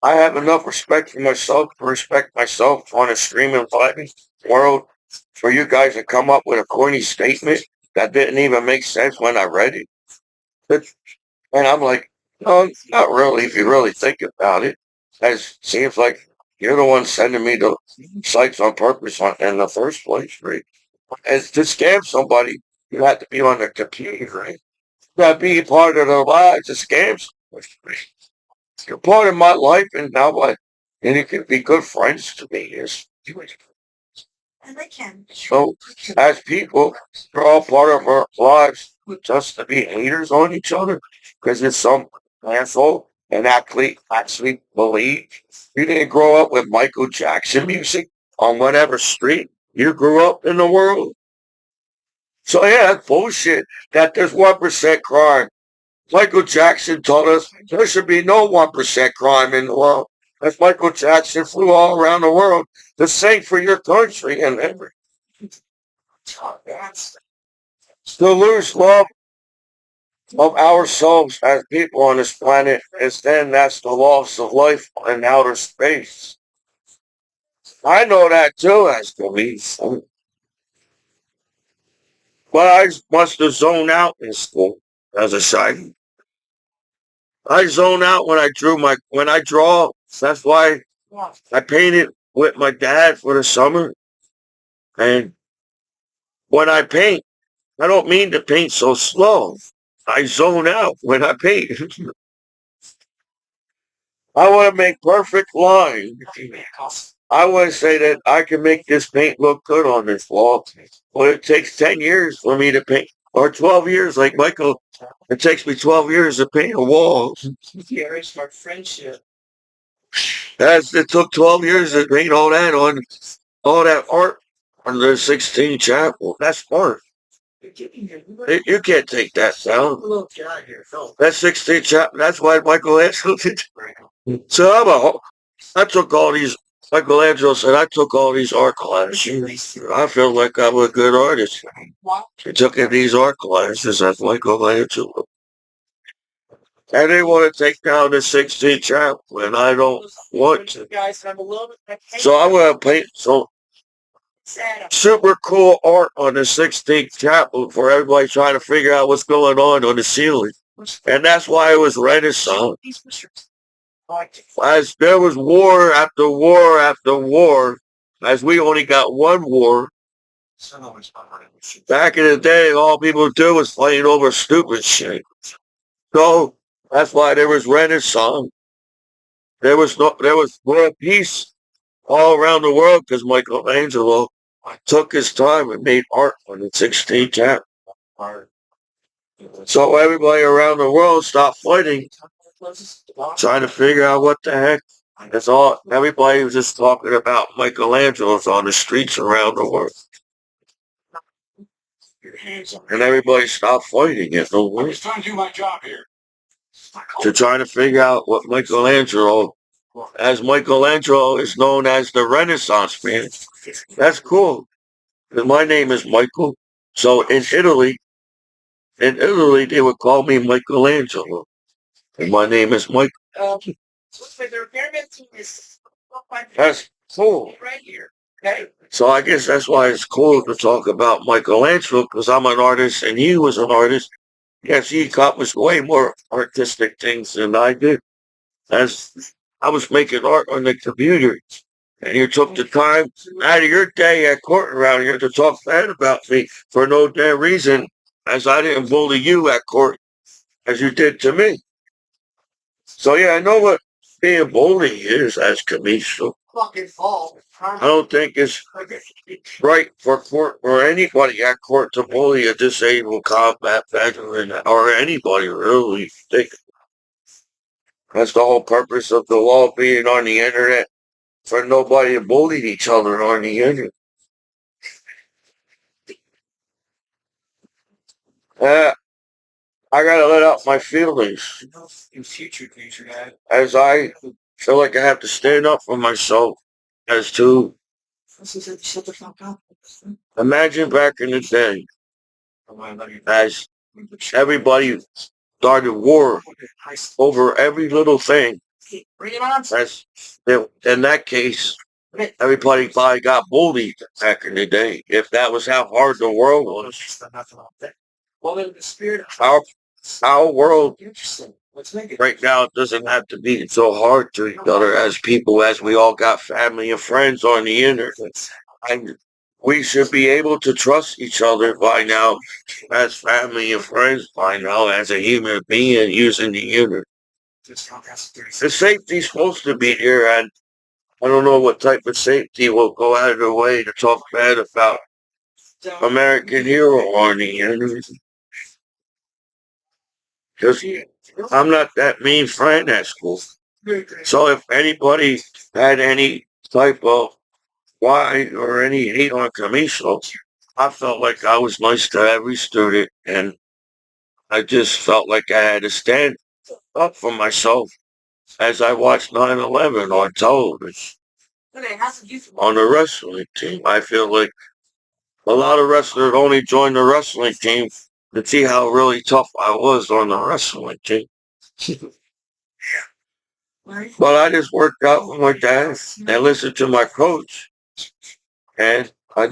I have enough respect for myself to respect myself on a streaming vibing world for you guys to come up with a corny statement that didn't even make sense when I read it. And I'm like, no, not really, if you really think about it. It seems like you're the one sending me the sites on purpose in the first place, right? As to scam somebody, you have to be on the computer, right? You have to be part of their lives to scam somebody. Right? You're part of my life, and now what? And you can be good friends to me. Yes. So, as people, we're all part of our lives just to be haters on each other because it's some asshole and actually believe. You didn't grow up with Michael Jackson music on whatever street. You grew up in the world. So yeah, that's bullshit that there's 1% crime. Michael Jackson told us there should be no 1% crime in the world. As Michael Jackson flew all around the world to sing for your country and every. To lose love of ourselves as people on this planet is then that's the loss of life in outer space. I know that too as Commiso. But I must have zoned out in school as a side. I zone out when I draw. That's why I painted with my dad for the summer. And when I paint, I don't mean to paint so slow. I zone out when I paint. I want to make perfect lines. I want to say that I can make this paint look good on this wall. But it takes 10 years for me to paint. Or 12 years, like Michael. It takes me 12 years to paint a wall. It took 12 years to paint all that art on the 16th chapel. That's art. You can't take that down. That's 16th chapel. That's why Michelangelo did. So I took all these. Michelangelo said I took all these art classes. I feel like I'm a good artist. I took in these art classes at Michelangelo. And they want to take down the 16th chapel, and I don't want to. So I'm going to paint some super cool art on the 16th chapel for everybody trying to figure out what's going on the ceiling. And that's why it was Renaissance. As there was war after war after war, as we only got one war. Back in the day, all people do was fight over stupid shit. So that's why there was Renaissance. There was world peace all around the world because Michelangelo took his time and made art on the 16th chapter. So everybody around the world stopped fighting, trying to figure out what the heck. That's all. Everybody was just talking about Michelangelo's on the streets around the world. And everybody stopped fighting it. No way. It's time to do my job here. To try to figure out what Michelangelo, as Michelangelo is known as the Renaissance man. That's cool. And my name is Michael. So in Italy, they would call me Michelangelo. And my name is Mike. That's cool. So I guess that's why it's cool to talk about Michelangelo, because I'm an artist and he was an artist. Yes, he accomplished way more artistic things than I did. As I was making art on the computer, and you took the time out of your day at court around here to talk bad about me for no damn reason, as I didn't bully you at court as you did to me. So yeah, I know what being bullied is as Commiso. I don't think it's right for court or anybody at court to bully a disabled combat veteran or anybody really. That's the whole purpose of the law being on the internet, for nobody to bully each other on the internet. Uh, I gotta let out my feelings as I feel like I have to stand up for myself as to imagine back in the day as everybody started war over every little thing. As in that case, everybody probably got bullied back in the day. If that was how hard the world was, our our world right now doesn't have to be so hard to each other as people, as we all got family and friends on the internet. And we should be able to trust each other by now, as family and friends by now, as a human being using the internet. The safety's supposed to be here, and I don't know what type of safety will go out of their way to talk bad about American hero on the internet. because I'm not that mean friend at school. So if anybody had any type of why or any hate on Commiso, I felt like I was nice to every student, and I just felt like I had to stand up for myself as I watched 9/11 on television on the wrestling team. I feel like a lot of wrestlers only join the wrestling team to see how really tough I was on the wrestling team. But I just worked out with my dad and listened to my coach, and I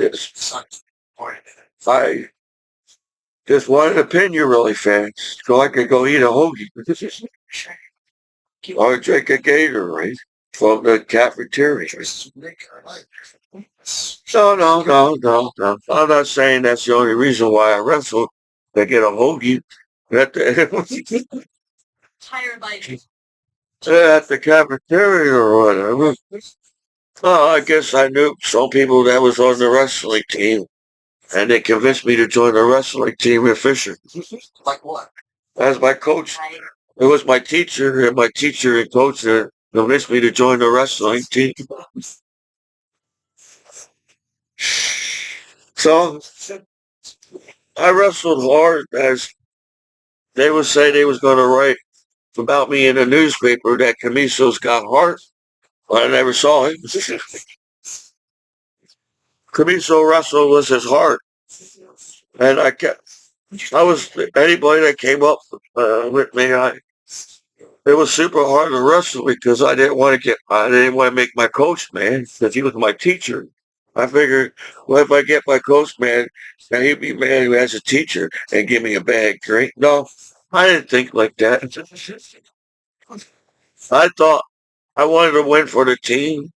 just wanted to pin you really fast so I could go eat a hoagie or drink a Gatorade from the cafeteria. No, no, no, no, no. I'm not saying that's the only reason why I wrestle, to get a hoagie at the, at the cafeteria or whatever. Oh, I guess I knew some people that was on the wrestling team, and they convinced me to join the wrestling team in Fisher. As my coach, it was my teacher, and my teacher and coach convinced me to join the wrestling team. So I wrestled hard, as they would say they was going to write about me in the newspaper that Commiso's got heart. But I never saw him. Commiso wrestled was his heart, and I was anybody that came up with me. It was super hard to wrestle because I didn't want to make my coach mad because he was my teacher. I figured, well, if I get my coach mad, then he'd be mad as a teacher and give me a bad drink. No, I didn't think like that. I thought I wanted to win for the team.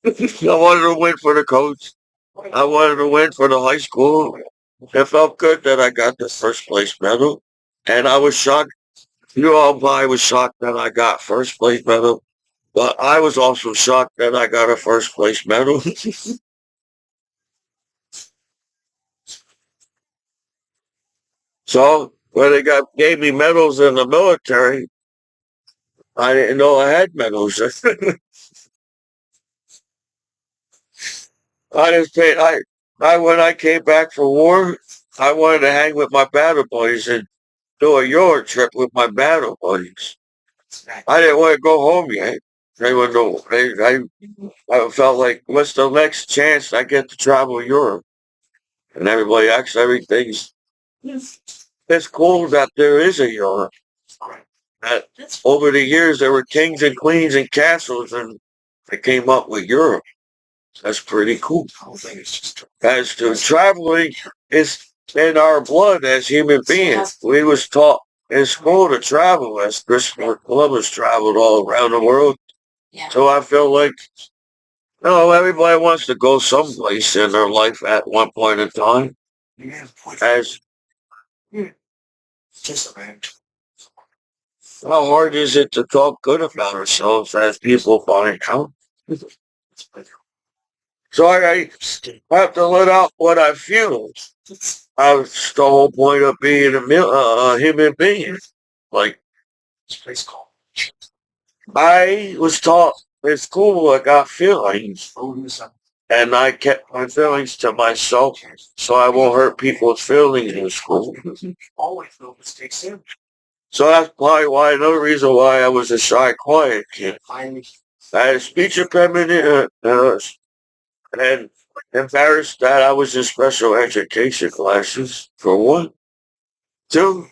I wanted to win for the coach. I wanted to win for the high school. It felt good that I got the first place medal. And I was shocked. You all probably was shocked that I got first place medal. But I was also shocked that I got a first place medal. So when they gave me medals in the military, I didn't know I had medals. I just paid, I when I came back from war, I wanted to hang with my battle buddies and do a Euro trip with my battle buddies. I didn't want to go home yet. They would know. I felt like, what's the next chance I get to travel Europe? And everybody acts everything's. It's cool that there is a Europe. That over the years there were kings and queens and castles, and they came up with Europe. That's pretty cool. As to traveling, it's in our blood as human beings. We was taught in school to travel, as Christopher Columbus traveled all around the world. So I feel like, everybody wants to go someplace in their life at one point in time. As how hard is it to talk good about ourselves as people find out? So I have to let out what I feel. That's the whole point of being a human being. Like, I was taught in school I got feelings, and I kept my feelings to myself so I won't hurt people's feelings in school. So that's probably why another reason why I was a shy, quiet kid. I had a speech impediment and embarrassed that I was in special education classes, for one. Two,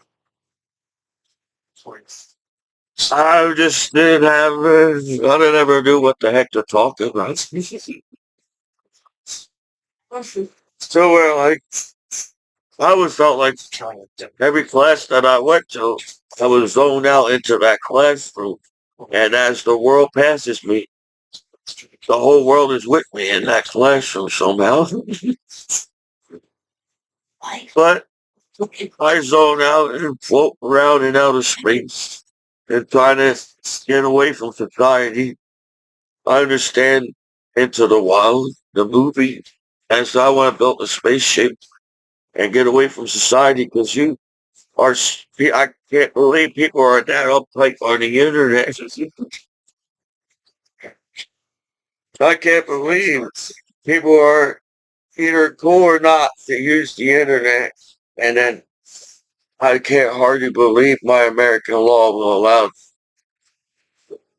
I just didn't have, I didn't ever knew what the heck to talk about. So we're like, I always felt like every class that I went to, I was zoned out into that classroom. And as the world passes me, the whole world is with me in that classroom somehow. But I zone out and float around in outer space and trying to get away from society. I understand Into the Wild, the movie, and so I want to build a spaceship and get away from society because you are. can't believe people are that uptight on the internet. I can't believe people are either cool or not to use the internet. And then I can't hardly believe my American law will allow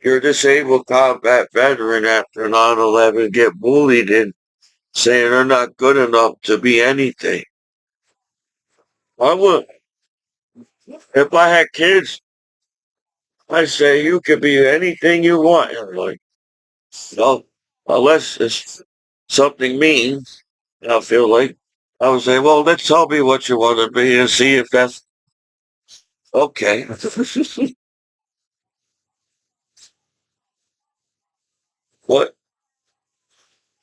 your disabled combat veteran after 9/11 get bullied and saying they're not good enough to be anything. I would, if I had kids, I say you could be anything you want. And like, no, unless it's something mean, I feel like I would say, well, let's tell me what you want to be and see if that's okay. What?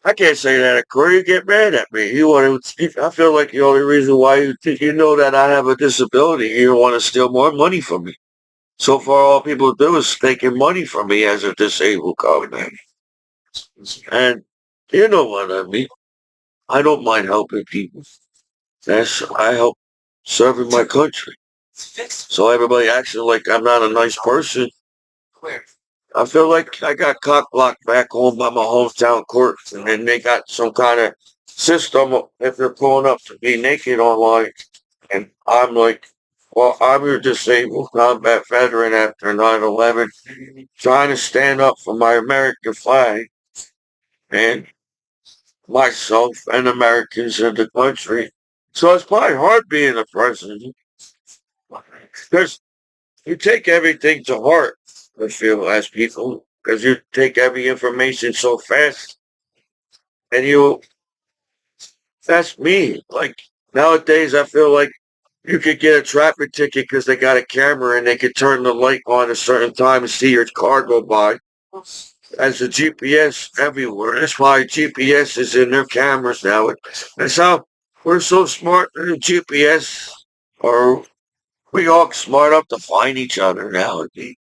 I can't say that at Corey. You get mad at me. You want to? I feel like the only reason why you know that I have a disability, you want to steal more money from me. So far, all people do is taking money from me as a disabled man. And you know what I mean. I don't mind helping people. I help serving my country. So everybody acting like I'm not a nice person. I feel like I got cock blocked back home by my hometown court, and then they got some kind of system if they're pulling up to be naked online. And I'm like, well, I'm your disabled combat veteran after 9/11, trying to stand up for my American flag and myself and Americans in the country. So it's probably hard being a president because you take everything to heart, I feel, as people, because you take every information so fast and that's me. Like nowadays, I feel like you could get a traffic ticket because they got a camera and they could turn the light on a certain time and see your car go by. As a GPS everywhere. That's why GPS is in their cameras now. That's how we're so smart in the GPS. Or we all smart up to find each other nowadays.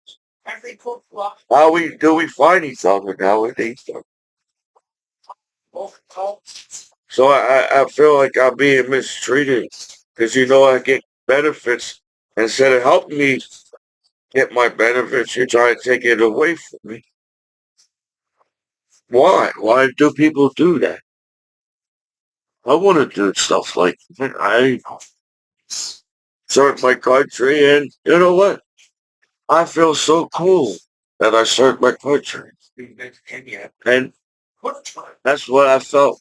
How we find each other nowadays? So I feel like I'm being mistreated because I get benefits instead of helping me get my benefits. You're trying to take it away from me. Why? Why do people do that? I want to do stuff like that. I serve my country, and you know what? I feel so cool that I served my country, and that's what I felt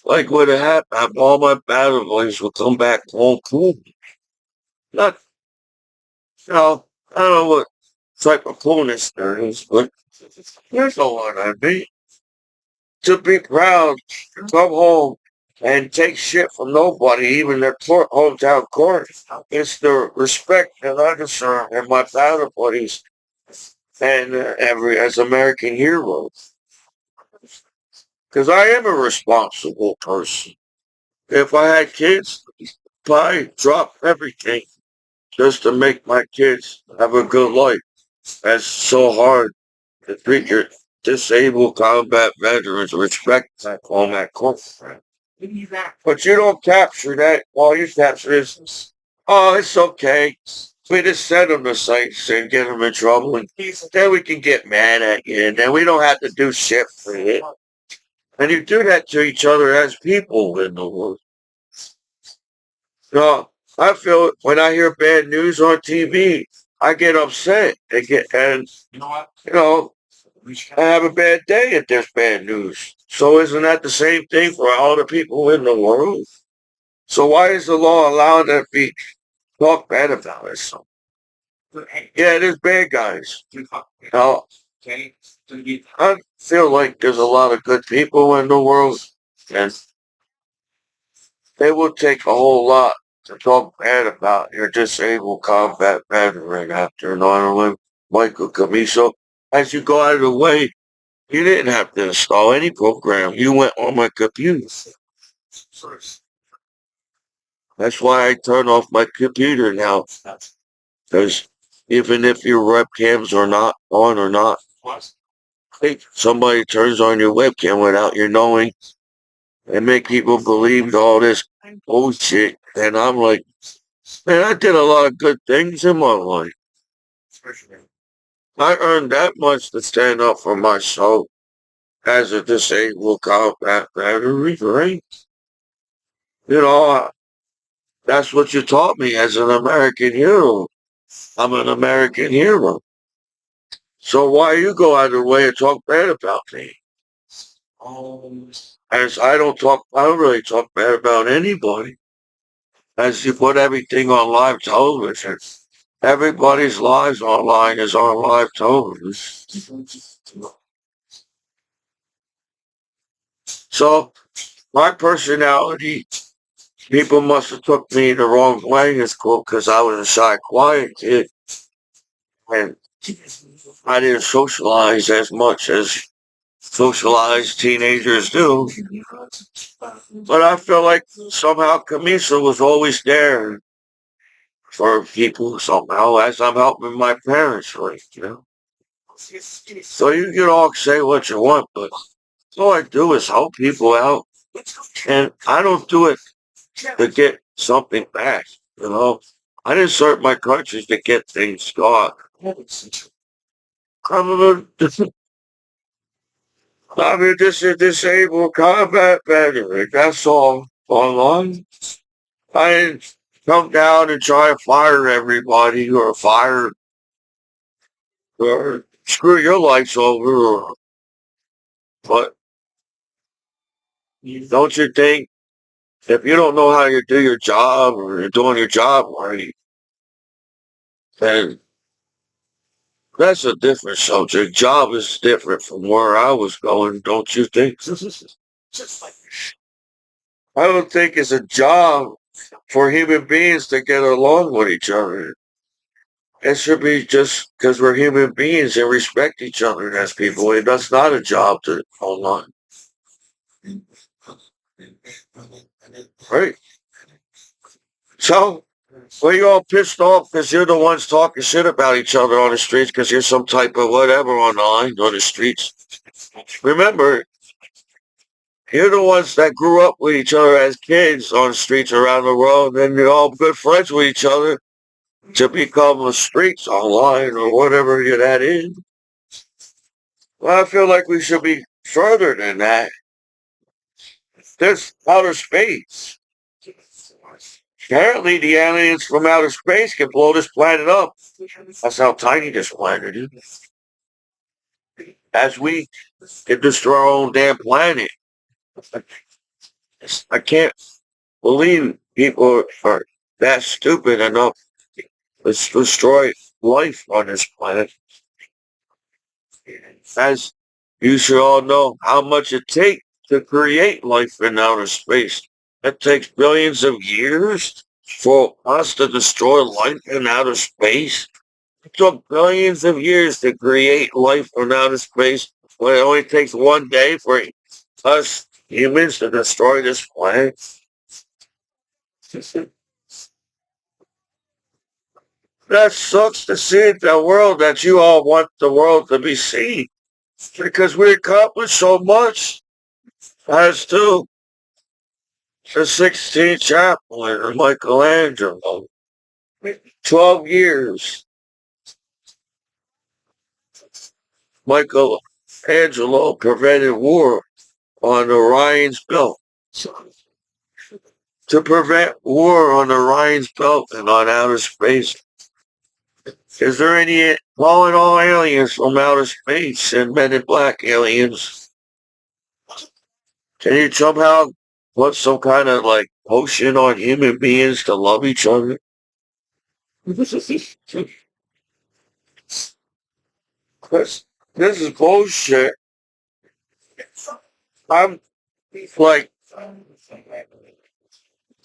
like would have happened. All my battle boys would come back home cool. Not, I don't know what type of coolness there is, but there's no one I mean. To be proud, to come home and take shit from nobody, even their hometown court. It's the respect that I deserve and my battle buddies and every as American heroes. Because I am a responsible person. If I had kids, I'd drop everything just to make my kids have a good life. That's so hard to treat your disabled combat veterans respect that on that court. But you don't capture that. All you capture is, oh, it's okay. We just send them to sites and get them in trouble, and then we can get mad at you, and then we don't have to do shit for it. And you do that to each other as people in the world. No, I feel when I hear bad news on TV, I get upset. And I have a bad day if there's bad news. So isn't that the same thing for all the people in the world? So why is the law allowing that to be talk bad about it? So, yeah, there's bad guys. Now, I feel like there's a lot of good people in the world, and it will take a whole lot to talk bad about your disabled combat veteran after 9/11, Michael Commiso. As you go out of the way, you didn't have to install any program. You went on my computer. That's why I turn off my computer now. Because even if your webcams are not on or not, if somebody turns on your webcam without your knowing and make people believe all this bullshit, and I'm like, Man, I did a lot of good things in my life. I earned that much to stand up for myself as a disabled combat veteran, right? You know, that's what you taught me as an American hero. I'm an American hero. So why you go out of the way and talk bad about me? As I don't really talk bad about anybody. As you put everything on live television. Everybody's lives online is on live television. So my personality, people must have took me the wrong way in school because I was a shy, quiet kid, and I didn't socialize as much as socialized teenagers do. But I feel like somehow Commiso was always there for people somehow as I'm helping my parents, right? You know. So you can all say what you want, but all I do is help people out, and I don't do it to get something back. You know, I didn't serve my country to get things gone. I'm a, I'm a disabled combat veteran. That's all. Online, I didn't come down and try to fire everybody or fire or screw your lights over. But don't you think if you don't know how you do your job or you're doing your job right, then that's a different subject. Job is different from where I was going, don't you think? I don't think it's a job for human beings to get along with each other. It should be just because we're human beings and respect each other as people. And that's not a job to online. Right? So, well, you're all pissed off because you're the ones talking shit about each other on the streets because you're some type of whatever online on the streets. Remember, you're the ones that grew up with each other as kids on the streets around the world, and you're all good friends with each other to become the streets online or whatever that is. Well, I feel like we should be further than that. There's outer space. Apparently, the aliens from outer space can blow this planet up. That's how tiny this planet is. As we can destroy our own damn planet. I can't believe people are that stupid enough to destroy life on this planet. As you should all know how much it takes to create life in outer space. It takes billions of years for us to destroy life in outer space. It took billions of years to create life in outer space when it only takes one day for us humans to destroy this planet. That sucks to see the world that you all want the world to be seen because we accomplished so much as to the 16th chaplain of Michelangelo. 12 years. Michelangelo prevented war on Orion's belt. To prevent war on Orion's belt and on outer space. Is there any calling all aliens from outer space and men in black aliens? Can you somehow put some kind of like potion on human beings to love each other? This, this is bullshit. I'm like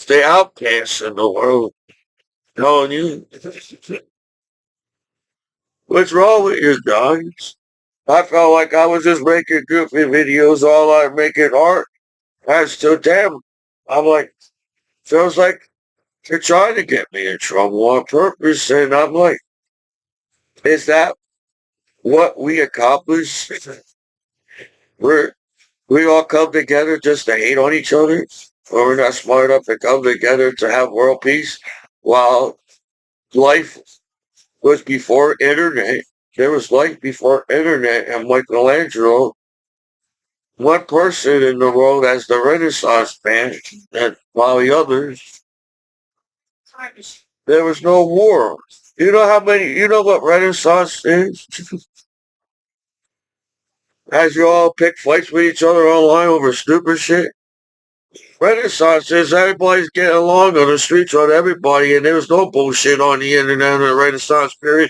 the outcast in the world telling you what's wrong with you guys. I felt like I was just making goofy videos, all I making art. That's too damn. I'm like, feels like they're trying to get me in trouble on purpose, and I'm like, is that what we accomplish? We're we all come together just to hate on each other, or we're not smart enough to come together to have world peace. while life was before internet. There was life before internet, and Michelangelo, one person in the world as the Renaissance man, and while the others, there was no war. You know how many? You know what Renaissance is? As you all pick fights with each other online over stupid shit. Renaissance is everybody's getting along on the streets with everybody, and there was no bullshit on the internet in the Renaissance period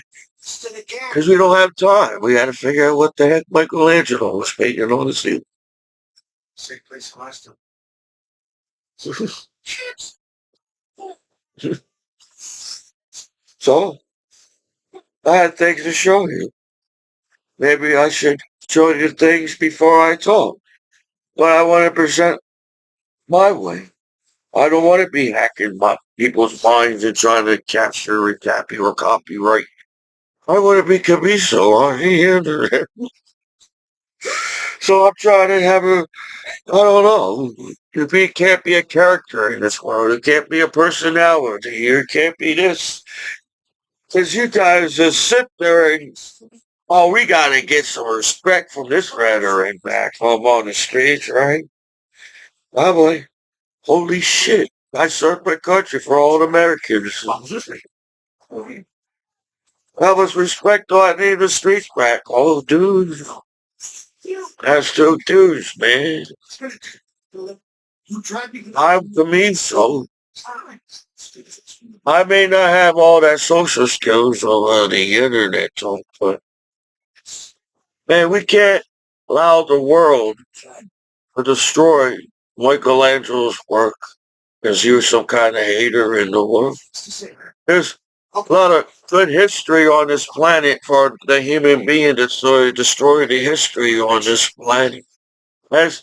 because we don't have time. We had to figure out what the heck Michelangelo was painting on the ceiling. So I had things to show you. Maybe I should show you things before I talk, but I want to present my way. I don't want to be hacking my people's minds and trying to capture or copy or copyright. I want to be Commiso on the internet. So I'm trying to have a, I don't know. Can't be a character in this world. It can't be a personality. You can't be this. Because you guys just sit there and, oh, we got to get some respect from this rhetoric back home on the streets, right? I'm like, holy shit. I served my country for all Americans. How much respect do I need in the streets back? Oh, dude. That's two dudes, man. I'm the mean so. I may not have all that social skills on the internet, but man, we can't allow the world to destroy Michelangelo's work because he was some kind of hater in the world. There's a lot of good history on this planet for the human being to sort of destroy the history on this planet. As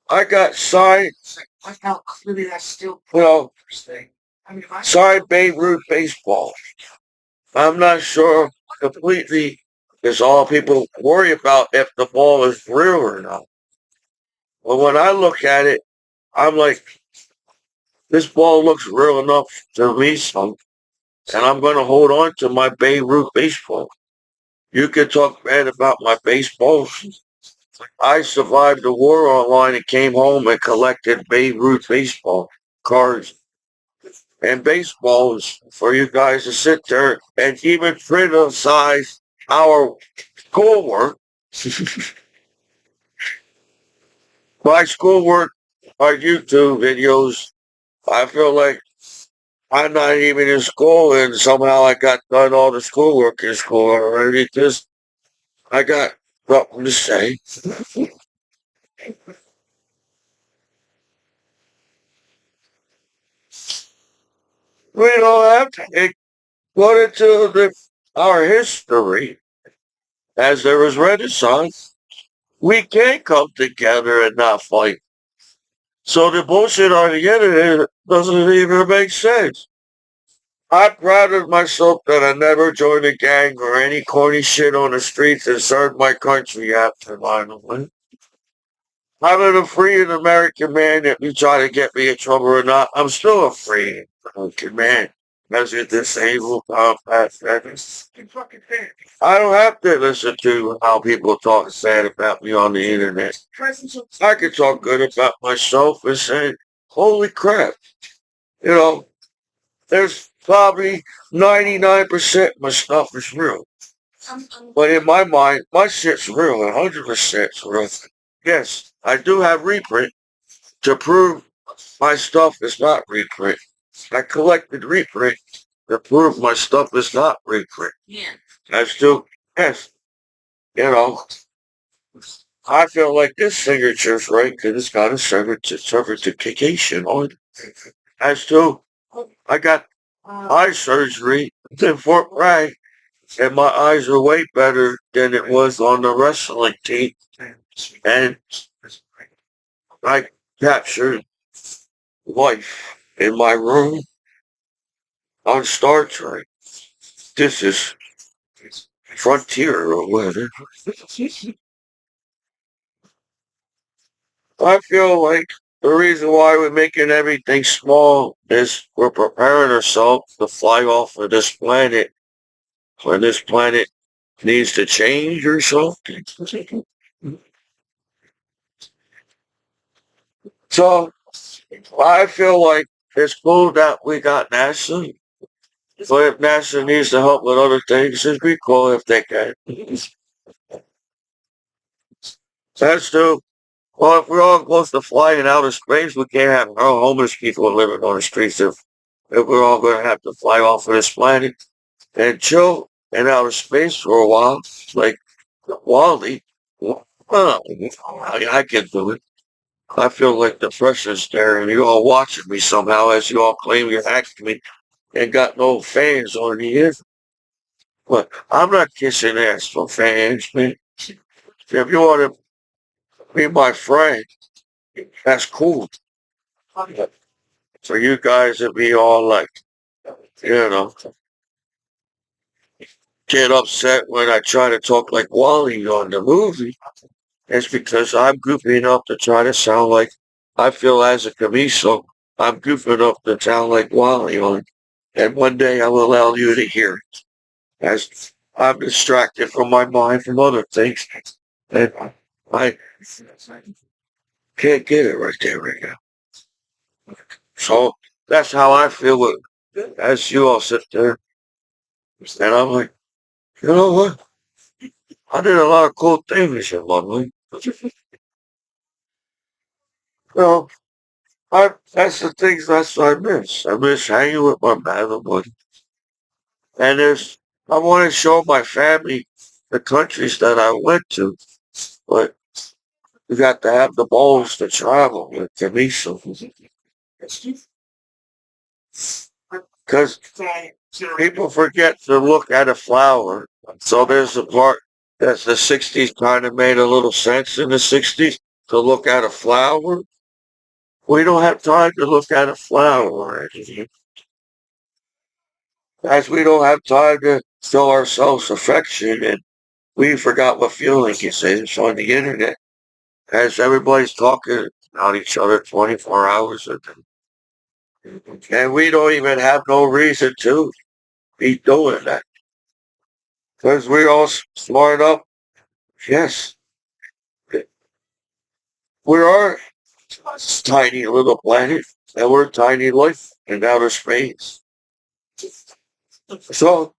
I got signed, you know, signed Babe Ruth baseball. I'm not sure completely is all people worry about if the ball is real or not. But when I look at it, I'm like, this ball looks real enough to me, son. And I'm going to hold on to my Babe Ruth baseball. You can talk bad about my baseball. I survived the war online and came home and collected Babe Ruth baseball cards and baseballs for you guys to sit there and even criticize our schoolwork. My schoolwork, my YouTube videos, I feel like I'm not even in school and somehow I got done all the schoolwork in school already because I got something to say. We don't have to go into our history as there was Renaissance. We can't come together and not fight. So the bullshit on the internet doesn't even make sense. I'm proud of myself that I never joined a gang or any corny shit on the streets and served my country after 9/11. I'm a free and American man. If you try to get me in trouble or not, I'm still a free American man. As a disabled compact veteran. I don't have to listen to how people talk bad about me on the internet. I can talk good about myself and say, holy crap, you know, there's probably 99% my stuff is real. But in my mind, my shit's real, 100% real. Yes, I do have reprint to prove my stuff is not reprint. I collected reprint to prove my stuff is not reprint. That's too, yes, you know, I feel like this signature's right because it's got a certification on it. As to, I got eye surgery in Fort Bragg, and my eyes are way better than it was on the wrestling team. And I captured life in my room on Star Trek. This is Frontier or whatever. I feel like The reason why we're making everything small is we're preparing ourselves to fly off of this planet when this planet needs to change or something. So I feel like it's cool that we got NASA, but if NASA needs to help with other things, it'd be cool if they can. That's true. Well, if we're all supposed to fly in outer space, we can't have no homeless people living on the streets if we're all going to have to fly off of this planet and chill in outer space for a while, like Wally. Well, I can do it. I feel like the pressure's there and you're all watching me somehow as you all claim you're hacking me and got no fans on the end. But I'm not kissing ass for fans, man. If you want to be my friend, that's cool. But for you guys to be all like, you know, get upset when I try to talk like Wally on the movie, it's because I'm goofing up to try to sound like I feel as a Commiso. I'm goofing up to sound like Wally on, and one day I will allow you to hear it. As I'm distracted from my mind from other things, and I can't get it right there right now. So that's how I feel with, as you all sit there, and I'm like, you know what? I did a lot of cool things in my life. You know, that's the things that's what I miss. I miss hanging with my battle buddy. And I want to show my family the countries that I went to, but you got to have the balls to travel with Commiso. Because people forget to look at a flower. So there's a part that the 60s kind of made a little sense in the 60s to look at a flower. We don't have time to look at a flower. As we don't have time to show ourselves affection, and we forgot what feeling is on the internet. As everybody's talking about each other 24 hours a day. And we don't even have no reason to be doing that. Because we're all smart up. Yes, we are a tiny little planet, and we're tiny life in outer space. So,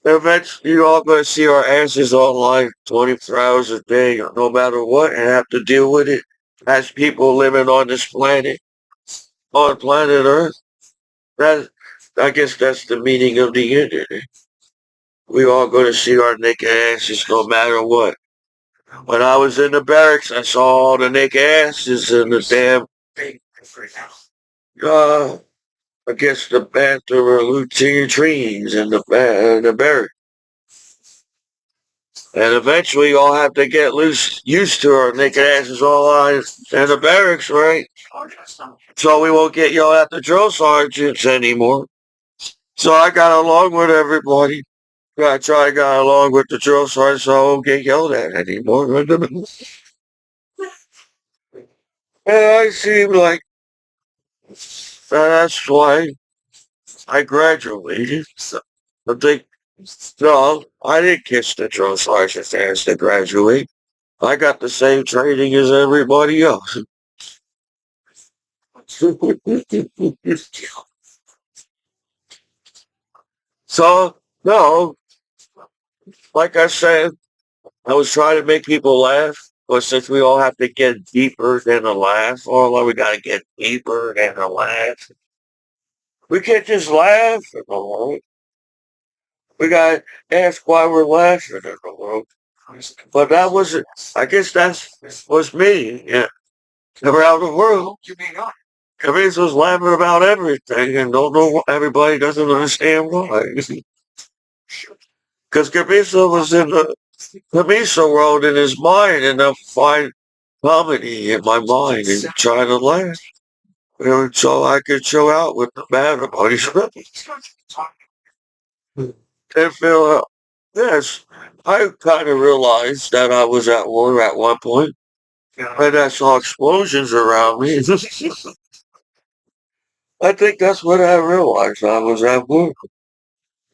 eventually, you're all going to see our asses online 24 hours a day, no matter what, and have to deal with it as people living on this planet, on planet Earth. That, I guess that's the meaning of the internet. We all going to see our naked asses no matter what. When I was in the barracks, I saw all the naked asses in the damn, uh, I guess the bathroom or routine trees in the barracks. And eventually you'll have to get used to our naked asses all on in the barracks, right? So we won't get yelled at the drill sergeants anymore. So I got along with everybody. I try to get along with the drill sergeant so I won't get yelled at anymore. And I seem like that's why I graduated. So I think, no, I didn't kiss the drill sergeant's ass to graduate. I got the same training as everybody else. So, no, like I said, I was trying to make people laugh, but since we all have to get deeper than a laugh, or like we got to get deeper than a laugh, we can't just laugh in the world. We got to ask why we're laughing in the world. But that wasn't, I guess that was me, yeah, around the world. Everybody's was laughing about everything and don't know, everybody doesn't understand why. Because Commiso was in the Miso world in his mind, and I find comedy in my mind and trying to laugh. And so I could chill out with the bad about his and feel Yes, I kind of realized that I was at war at one point, and I saw explosions around me. I think that's when I realized I was at war.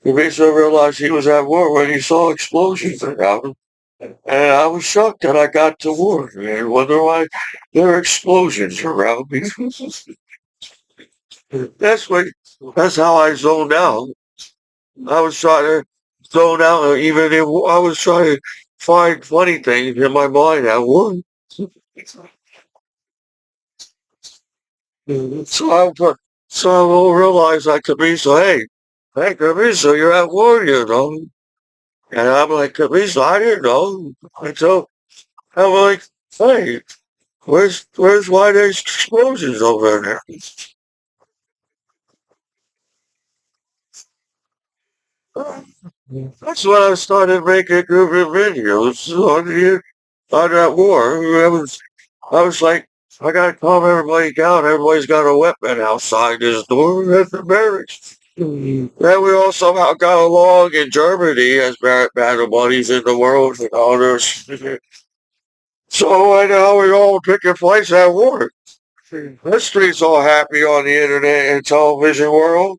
Commiso realized he was at war when he saw explosions around him. And I was shocked that I got to war and wonder why there are explosions around me. that's what that's how I zoned out. I was trying to zone out even if I was trying to find funny things in my mind at war. So so I will realize I could be so hey Commiso, you're at war, you know. And I'm like, Commiso, I didn't know. And so I'm like, hey, where's why there's explosions over there? That's when I started making goofy videos on that war. I was like, I gotta calm everybody down. Everybody's got a weapon outside this door at the barracks. Then we all somehow got along in Germany as battle buddies in the world and all this. So I know we're all picking fights at war. That street's all happy on the internet and television world.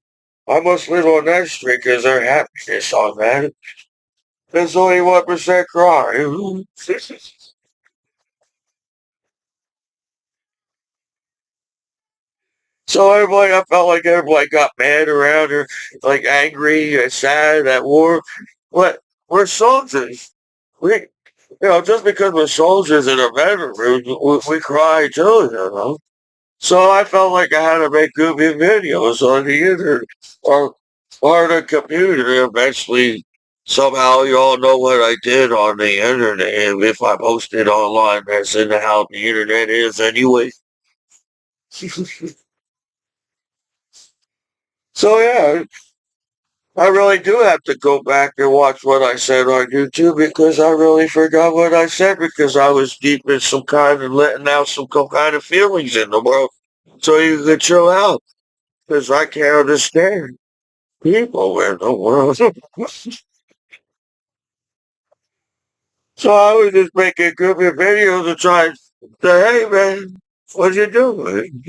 I must live on that street because their happiness on that. There's only 1% crime. So everybody, I felt like everybody got mad around her, like angry and sad at war. What? We're soldiers. We, just because we're soldiers in a veteran, we cry too, you know. So I felt like I had to make goofy videos on the internet or the computer. Eventually, somehow you all know what I did on the internet. And if I post it online, that's in how the internet is anyway. So yeah, I really do have to go back and watch what I said on YouTube because I really forgot what I said because I was deep in some kind of letting out some kind of feelings in the world. So you could chill out because I can't understand people in the world. So I was just making goofy videos and trying to say, hey man, what you doing?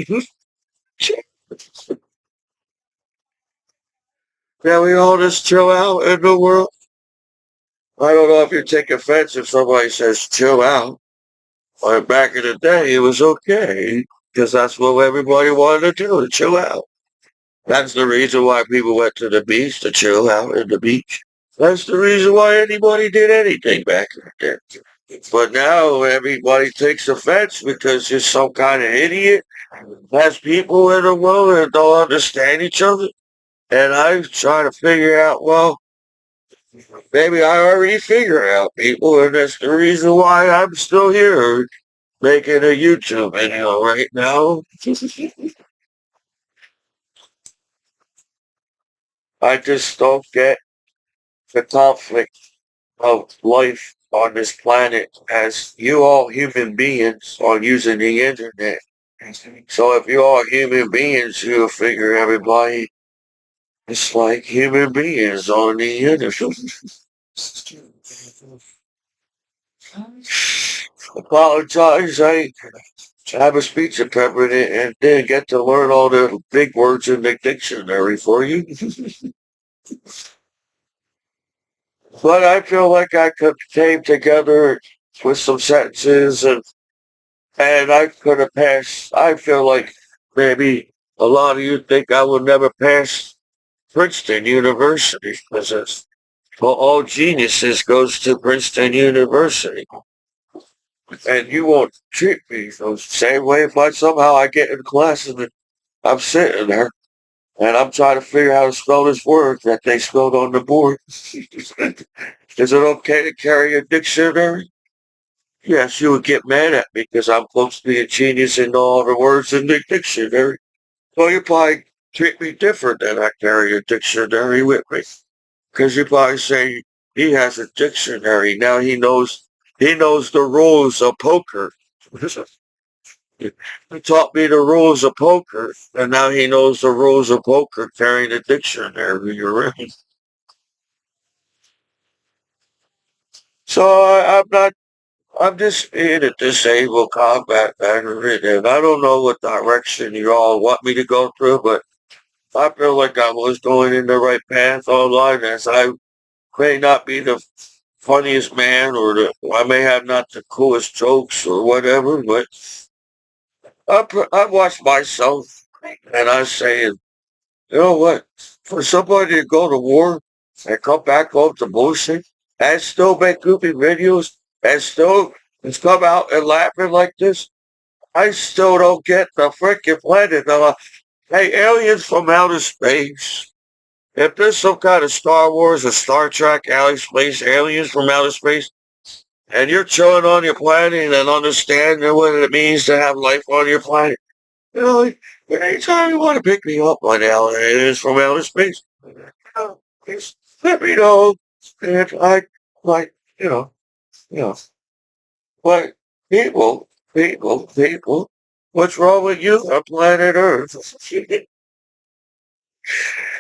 Can we all just chill out in the world? I don't know if you take offense if somebody says chill out. But back in the day, it was okay because that's what everybody wanted to do, to chill out. That's the reason why people went to the beach to chill out at the beach. That's the reason why anybody did anything back in the day. But now everybody takes offense because you're some kind of idiot. Has people in the world that don't understand each other. And I try to figure out, well, maybe I already figured out people, and that's the reason why I'm still here making a YouTube video right now. I just don't get the conflict of life on this planet as you all human beings are using the internet. So if you all human beings, you'll figure everybody is like human beings on the internet. Apologize, I have a speech impediment and didn't get to learn all the big words in the dictionary for you. But I feel like I could came together with some sentences and I could have passed. I feel like maybe a lot of you think I will never pass Princeton University because it's, well, all geniuses goes to Princeton University. And you won't treat me the same way if somehow I get in class and I'm sitting there and I'm trying to figure out how to spell this word that they spelled on the board. Is it okay to carry a dictionary? Yes, you would get mad at me because I'm supposed to be a genius and know all the words in the dictionary. Well, you probably treat me different than I carry a dictionary with me. Because you probably say he has a dictionary. Now he knows the rules of poker. He taught me the rules of poker, and now he knows the rules of poker carrying a dictionary. You're right. I'm not, I'm just being a disabled combat veteran, and I don't know what direction you all want me to go through, but I feel like I was going in the right path online, as I may not be the funniest man, or I may have not the coolest jokes or whatever, but I watch myself and I say, you know what? For somebody to go to war and come back home to bullshit and still make goofy videos and still come out and laughing like this, I still don't get the freaking planet. Hey, aliens from outer space. If there's some kind of Star Wars or Star Trek outer space, aliens from outer space, and you're chilling on your planet and understanding what it means to have life on your planet, you know, like, anytime you want to pick me up on aliens from outer space, just let me know. And you know, you know, but people, what's wrong with you on planet Earth?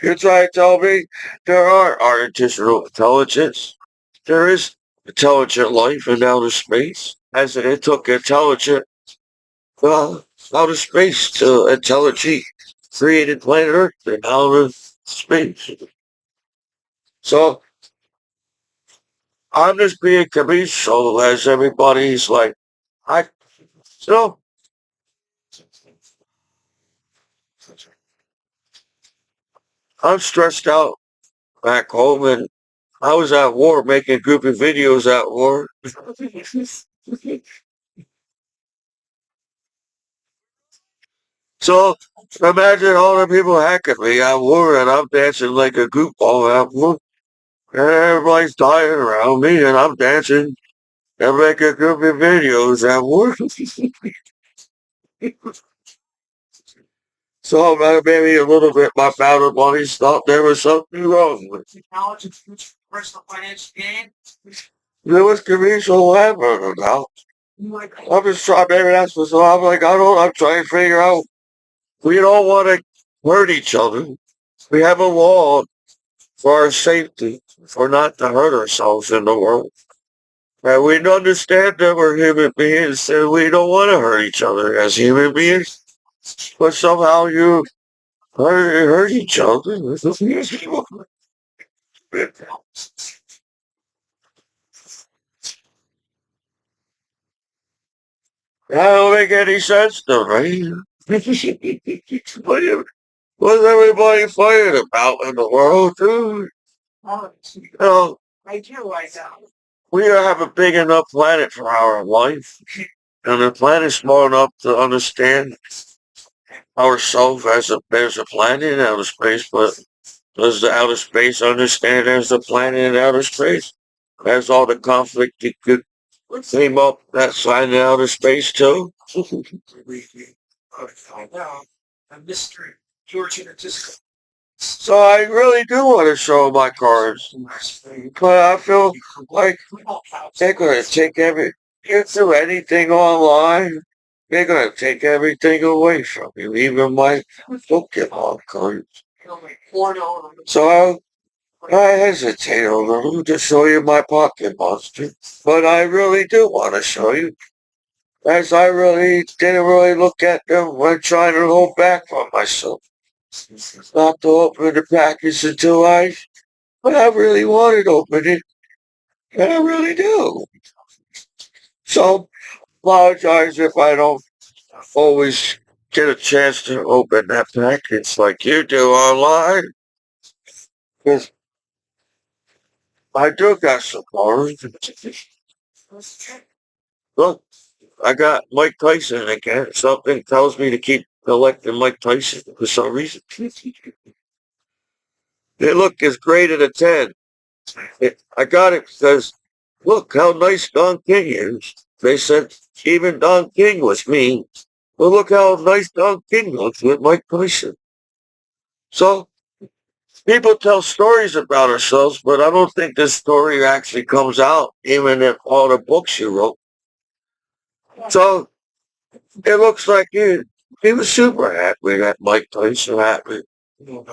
You're trying to tell me there are artificial intelligence? There is intelligent life in outer space, as it took intelligent, well, outer space to intelligent created planet Earth in outer space. So I'm just being Commiso, as everybody's like, I, you know, I'm stressed out back home, and I was at war making goofy videos at war. So imagine all the people hacking me at war, and I'm dancing like a goofball at war. And everybody's dying around me, and I'm dancing and making goofy videos at war. So maybe a little bit my battle buddies thought there was something wrong with it. There was commercial laughing about. I'm just trying, maybe that's what, so I'm like, I'm trying to figure out, we don't want to hurt each other. We have a law for our safety, for not to hurt ourselves in the world. And we understand that we're human beings and we don't want to hurt each other as human beings. But somehow you hurt each other. That don't make any sense to me. What's everybody fighting about in the world, dude? You know, we don't have a big enough planet for our life. And the planet's small enough to understand ourselves as a planet in outer space, but does the outer space understand as a planet in outer space? Has all the conflict you could came up that side in outer space too? So I really do want to show my cards, but I feel like they're going to take you do anything online. They're going to take everything away from you, even my Pokemon cards. So I hesitate a little to show you my pocket monster, but I really do want to show you, as I really didn't really look at them when trying to hold back from myself. Not to open the package until but I really wanted to open it, and I really do. So, apologize if I don't always get a chance to open that package like you do online, because I do got some cards. Look, I got Mike Tyson again. Something tells me to keep collecting Mike Tyson for some reason. They look as great at a 10. I got it because look how nice Don King is. They said even Don King was mean. Well, look how nice Don King looks with Mike Tyson. So people tell stories about ourselves, but I don't think this story actually comes out, even if all the books you wrote. So it looks like he was super happy that Mike Tyson happy.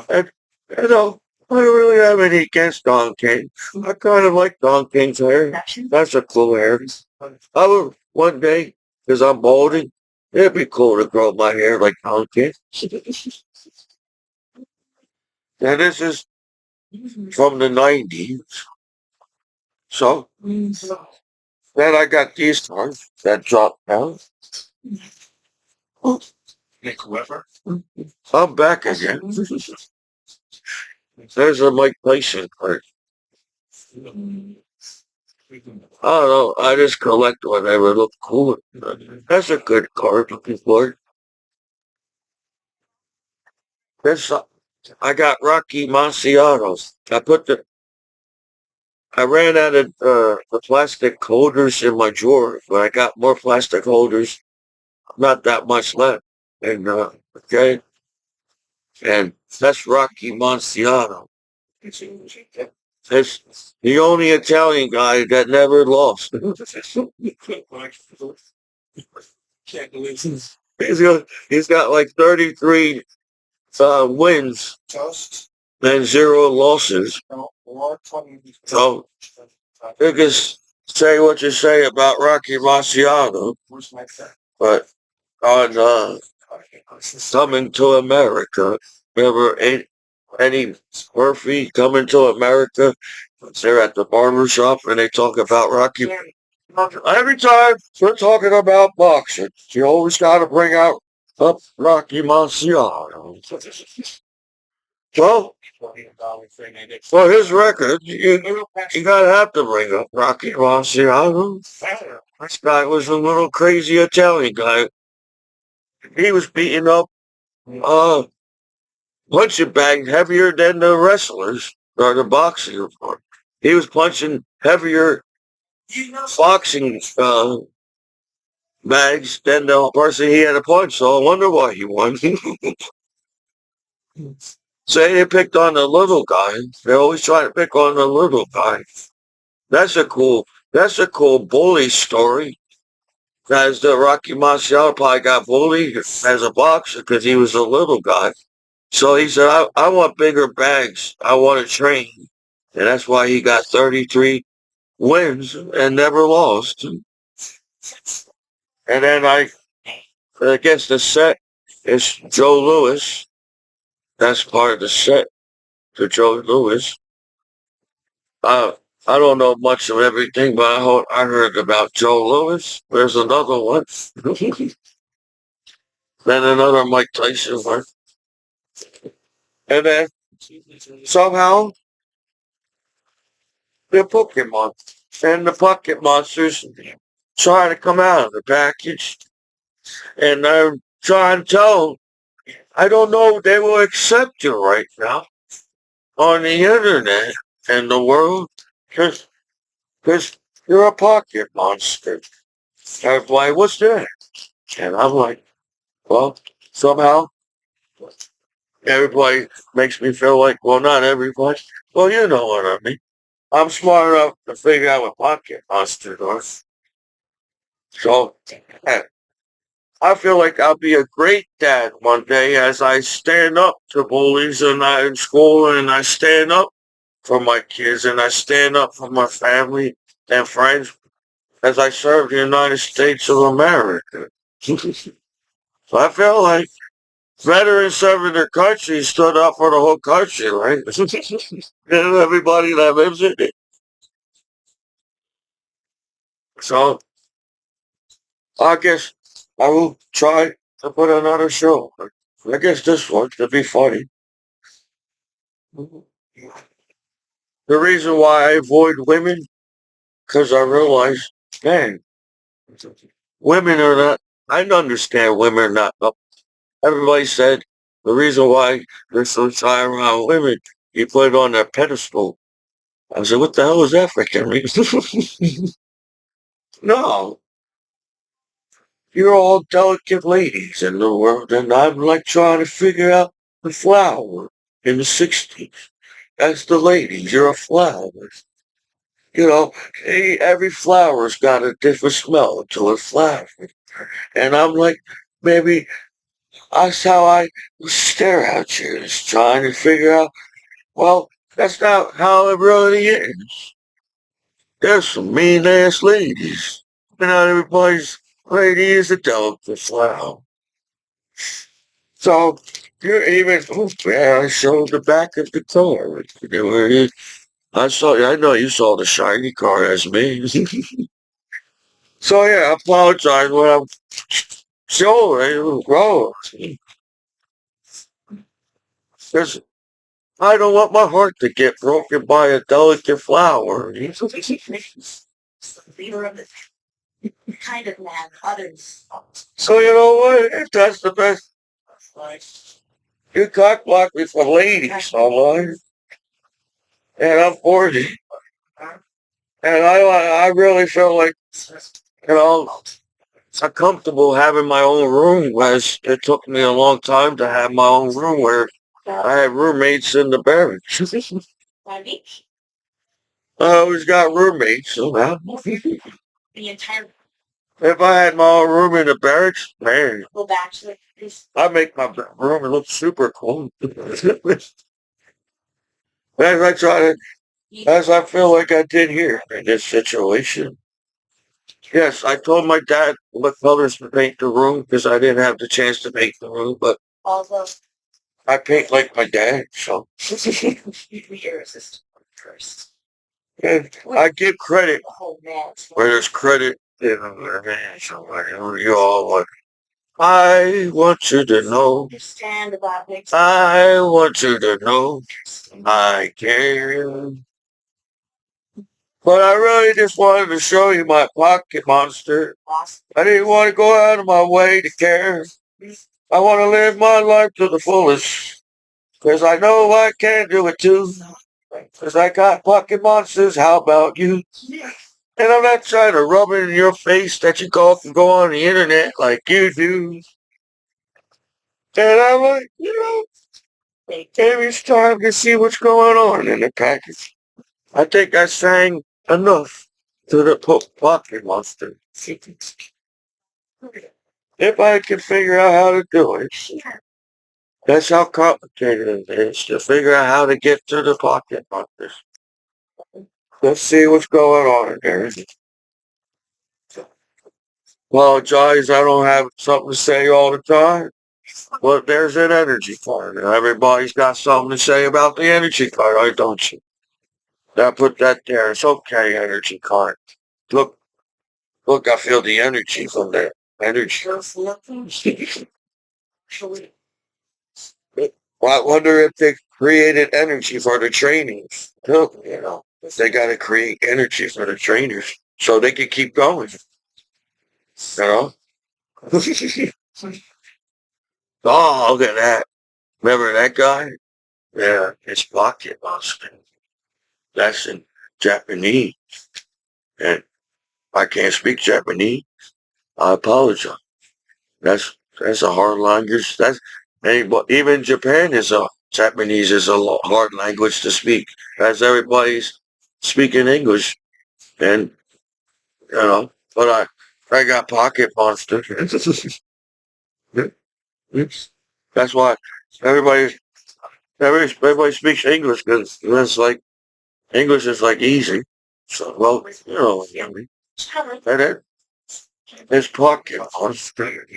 And, you know, I don't really have any against Don King. I kind of like Don King's hair. That's a cool hair. I would one day, because I'm balding, it'd be cool to grow my hair like Don King. And this is from the 90s. So then I got these cars that dropped down. I'm back again. There's a Mike Tyson card. I don't know. I just collect whatever looks cool. That's a good card looking for. This I got Rocky Marcianos. I ran out of the plastic holders in my drawer, but I got more plastic holders. Not that much left. And okay, and that's Rocky Marciano. It's the only Italian guy that never lost. He's got like 33 wins and zero losses. So you can say what you say about Rocky Marciano, but on Coming to America, remember Eddie Murphy coming to America? They're at the barber shop and they talk about Rocky. Every time we're talking about boxing, you always got to bring out up Rocky Marciano. Well, for his record, you gotta have to bring up Rocky Marciano. This guy was a little crazy Italian guy. He was beating up uh punching bag heavier than the wrestlers or the boxing. He was punching heavier boxing bags than the person he had to punch. So I wonder why he won. Say they picked on the little guy. They always try to pick on the little guy. That's a cool. That's a cool bully story. As the Rocky Marciano probably got bullied as a boxer because he was a little guy. So he said, I want bigger bags. I want to train. And that's why he got 33 wins and never lost. And then I guess the set is Joe Louis. That's part of the set to Joe Louis. Uh, I don't know much of everything, but I heard about Joe Louis. There's another one. Then another Mike Tyson one. And then somehow the Pokemon and the Pocket Monsters try to come out of the package. And I'm trying to tell them, I don't know if they will accept you right now on the internet and the world because you're a pocket monster. I'm like, what's that? And I'm like, well, somehow everybody makes me feel like, well, not everybody. Well, you know what I mean. I'm smart enough to figure out what pocket monsters are. So eh, I feel like I'll be a great dad one day as I stand up to bullies and I in school and I stand up for my kids and I stand up for my family and friends as I serve the United States of America. So I feel like veterans serving their country stood up for the whole country, right? And everybody that lives in it. So I guess I will try to put another show. I guess this one to be funny. The reason why I avoid women, because I realize, man, women are not, I understand women are not up. Everybody said the reason why they're so shy around women, you put it on their pedestal. I said, what the hell is that freaking reason? No, you're all delicate ladies in the world, and I'm like trying to figure out the flower in the 60s. That's the ladies, you're a flower. You know, every flower's got a different smell to a flower. And I'm like, maybe that's how I stare at you, is trying to figure out, well, That's not how it really is. There's some mean ass ladies. And not everybody's lady is a delicate flower. So you're even yeah, I showed the back of the car. I know you saw the shiny car as me. So yeah, I apologize when I'm showing wrong. Because I don't want my heart to get broken by a delicate flower. So you know what? If that's the best, you cock block me for ladies, alright? And I'm 40. And I really feel like, you know, I'm comfortable having my own room, whereas it took me a long time to have my own room where I had roommates in the barracks. I always got roommates, so if I had my own room in the barracks, man, I'd make my room look super cool. As I try to, as I feel like I did here in this situation. Yes, I told my dad what colors to paint the room because I didn't have the chance to paint the room, but I paint like my dad, so. And I give credit where there's credit. You know, so you all want. I want you to know. I want you to know. I care. But I really just wanted to show you my pocket monster. I didn't want to go out of my way to care. I want to live my life to the fullest. Because I know I can do it too. Because I got pocket monsters. How about you? And I'm not trying to rub it in your face that you can go on the internet like you do. And I'm like, maybe it's time to see what's going on in the package. I think I sang enough to the pocket monster. If I can figure out how to do it, that's how complicated it is to figure out how to get to the pocket monster. Let's see what's going on there. Apologize, I don't have something to say all the time. But there's an energy card. And everybody's got something to say about the energy card, right, don't you? I put that there. It's okay, energy card. Look, look, I feel the energy from there. Energy. Well, I wonder if they created energy for the trainings. Too, they got to create energy for the trainers so they can keep going. You know? Oh, look at that. Remember that guy? Yeah, it's pocket monster. That's in Japanese. And I can't speak Japanese. I apologize. That's a hard language. Even Japan is a Japanese is a hard language to speak. As everybody's speaking English, and but I got pocket monster. That's why everybody everybody speaks English because it's like English is like easy. So well, I mean, and it's pocket monster.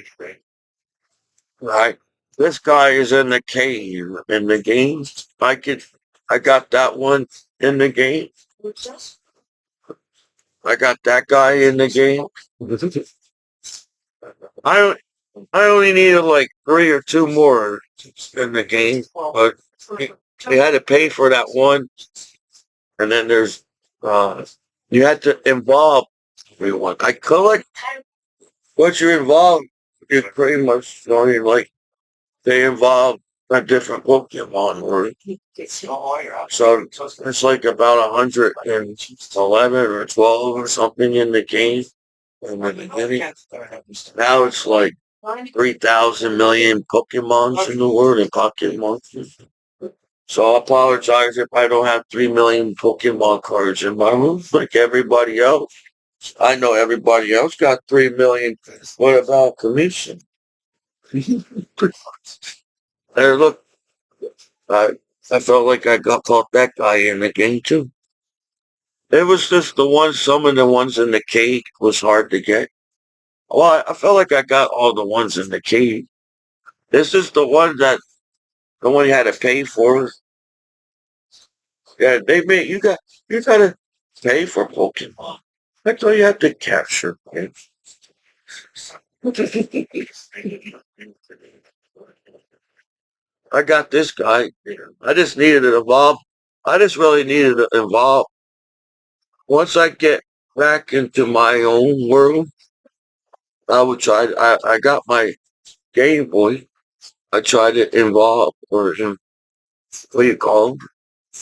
Right. This guy is in the cave in the game. I got that one in the game. I got that guy in the game. I don't, I only needed like three or two more in the game, but you had to pay for that one, and then there's you had to involve everyone. I collect once you involve, you pretty much only like they involve a different Pokemon, so it's like about 111 or 12 or something in the game. In the beginning. Now it's like 3,000 million Pokemons in the world and Pokemon. So I apologize if I don't have 3 million Pokemon cards in my room like everybody else. I know everybody else got 3 million. What about Commiso? Hey, look, I felt like I got caught that guy in the game too. It was just the ones, some of the ones in the cave was hard to get. Well, I felt like I got all the ones in the cave. This is the one you had to pay for. Yeah, they made, you gotta pay for Pokemon. That's all you have to capture. Man. I got this guy. I just needed to evolve. I just really needed to evolve. Once I get back into my own world, I would try. I got my Game Boy. I tried to involve, or what do you call them?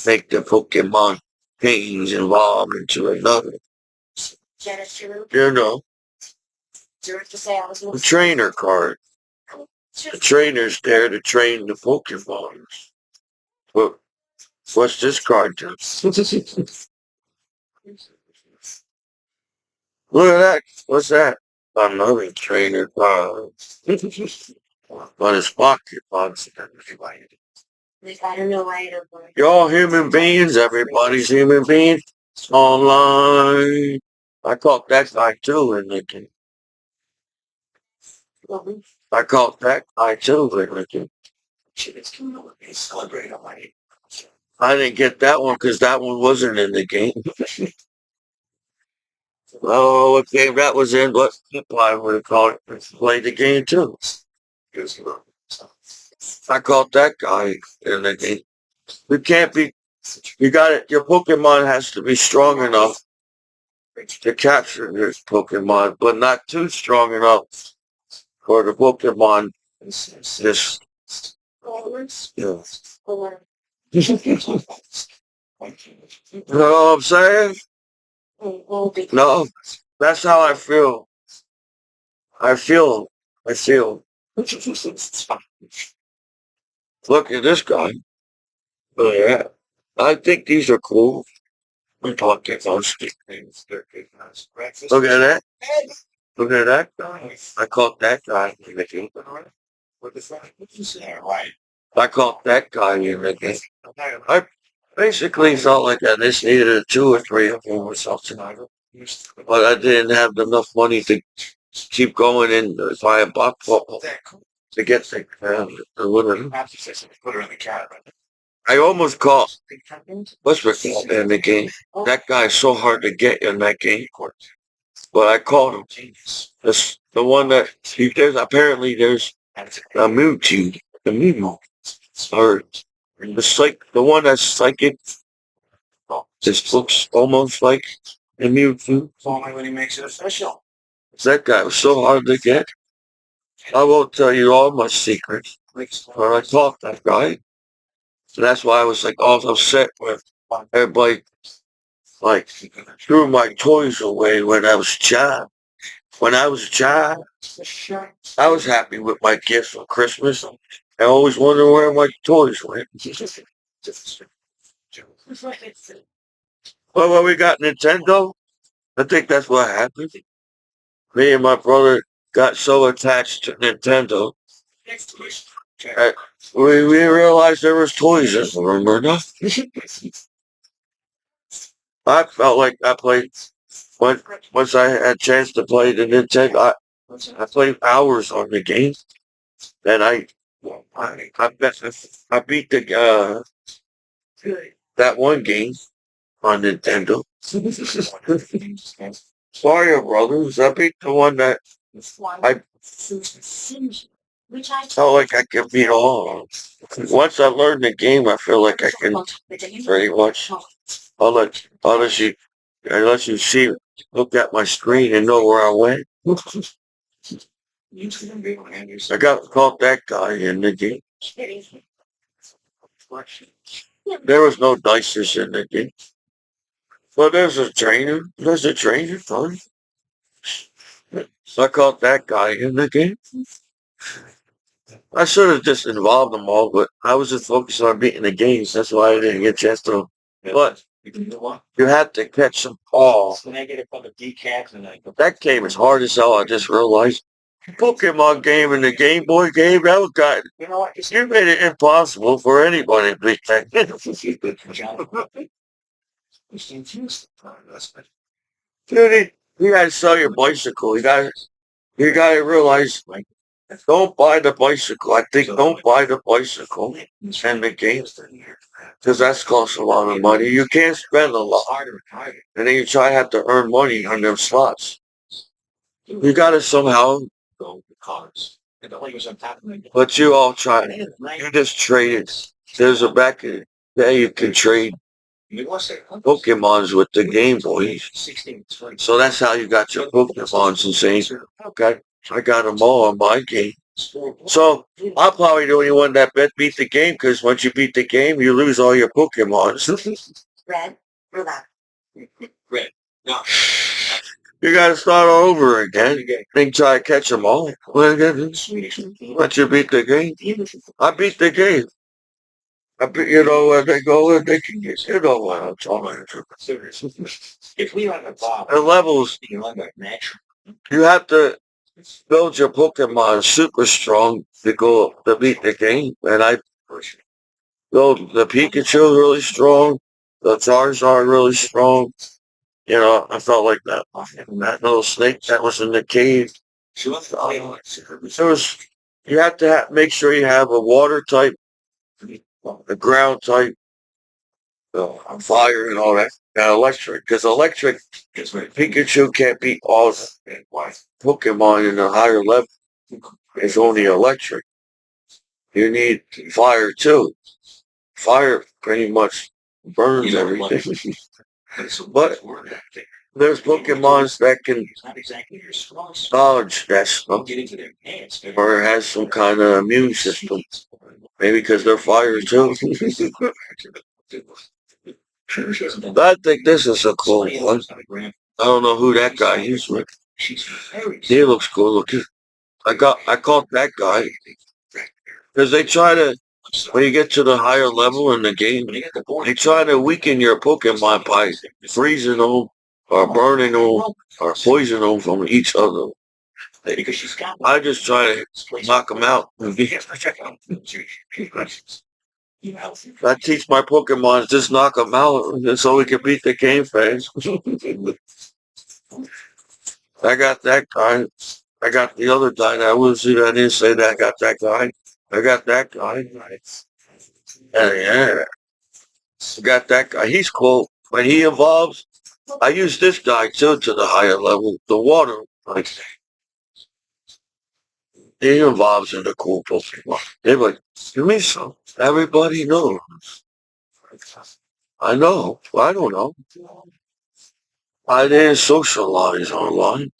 Make the Pokemon change evolve into another. You know, the trainer card. The trainer's there to train the Pokemon. What, what's this card do? Look at that. What's that? Another trainer card. On his pocket box. You're all human beings. Everybody's human beings. Online. I caught that guy too in the game. I caught that guy too in the game. I didn't get that one because that one wasn't in the game. Oh, what game that was in? What I would have called it? Played the game too. I caught that guy in the game. You can't be. You got it. Your Pokemon has to be strong enough to capture this Pokemon, but not too strong enough for the Pokemon. This, you know what I'm saying? No, that's how I feel. I feel. I feel. Look at this guy. Oh yeah. I think these are cool. We're talking about stick things. Look at that. Look at that guy. I caught that guy in the game. I caught that guy in the game. I basically felt like I just needed two or three of them or something. But I didn't have enough money to keep going and buy a box to get the winner. I almost caught what's in the game. That guy's so hard to get in that game. But I caught him. That's the one that there's apparently there's a Mewtwo. The Mew. Or the one that's psychic. This looks almost like a Mewtwo. That guy was so hard to get. I won't tell you all my secrets. But I caught that guy. So that's why I was like all upset with everybody like threw my toys away when I was a child. When I was a child, I was happy with my gifts for Christmas. I always wondered where my toys went. Well, when we got Nintendo, I think that's what happened. Me and my brother got so attached to Nintendo, uh, we realized there was toys in the room or not. I felt like I played when, once I had a chance to play the Nintendo. I played hours on the game, and I beat the that one game on Nintendo. Mario Brothers. I beat the one that I felt like I could beat all. Once I learned the game, I feel like I can pretty much. I'll let you see, look at my screen and know where I went. I got caught that guy in the game. There was no dices in the game. But there's a trainer. There's a trainer, fun. I caught that guy in the game. I should have just involved them all, but I was just focused on beating the games. That's why I didn't get a chance to. But you have to catch them all. That game is hard as hell. I just realized. Pokemon game and the Game Boy game, that was got you made it impossible for anybody to beat that. Dude, you gotta sell your bicycle. You gotta realize, don't buy the bicycle. I think don't buy the bicycle and the game because that's costs a lot of money. You can't spend a lot, and then you try to have to earn money on them slots. You gotta somehow, but you all try. You just trade it. There's a back in there you can trade Pokemons with the Game Boys. So that's how you got your Pokemons and saying, okay, I got them all on my game. So I'll probably the only one that beat the game because once you beat the game, you lose all your Pokemons. You got to start all over again. Then try to catch them all. Once you beat the game, I beat the game. You know where they go and they can get, you know what I'm talking about. The levels, you have to build your Pokemon super strong to go to beat the game. And I build the Pikachu really strong, the Charizard really strong. You know, I felt like that. That little snake that was in the cave. It was, you have to make sure you have a water type, a ground type, fire and all that, and electric. Because electric, Pikachu can't beat all the Pokemon in the higher level. It's only electric. You need fire too. Fire pretty much burns everything. But there's Pokemons that can dodge that stuff or has some kind of immune system. Maybe because they're fire too. I think this is a cool one. I don't know who that guy is, but he looks cool looking. I caught that guy because they try to when you get to the higher level in the game, they try to weaken your Pokemon by freezing them or burning them or poisoning them from each other. I just try to knock them out. I teach my Pokemon just knock them out so we can beat the game fast. I got that guy. I got the other guy. I wouldn't see that. I didn't say that. I got that guy. I got that guy. Yeah, I got that guy. He's cool. When he evolves, I use this guy too to the higher level. The water, like he evolves into cool Pokemon. They're like, give me some. Everybody knows. I know. I don't know. I didn't socialize online.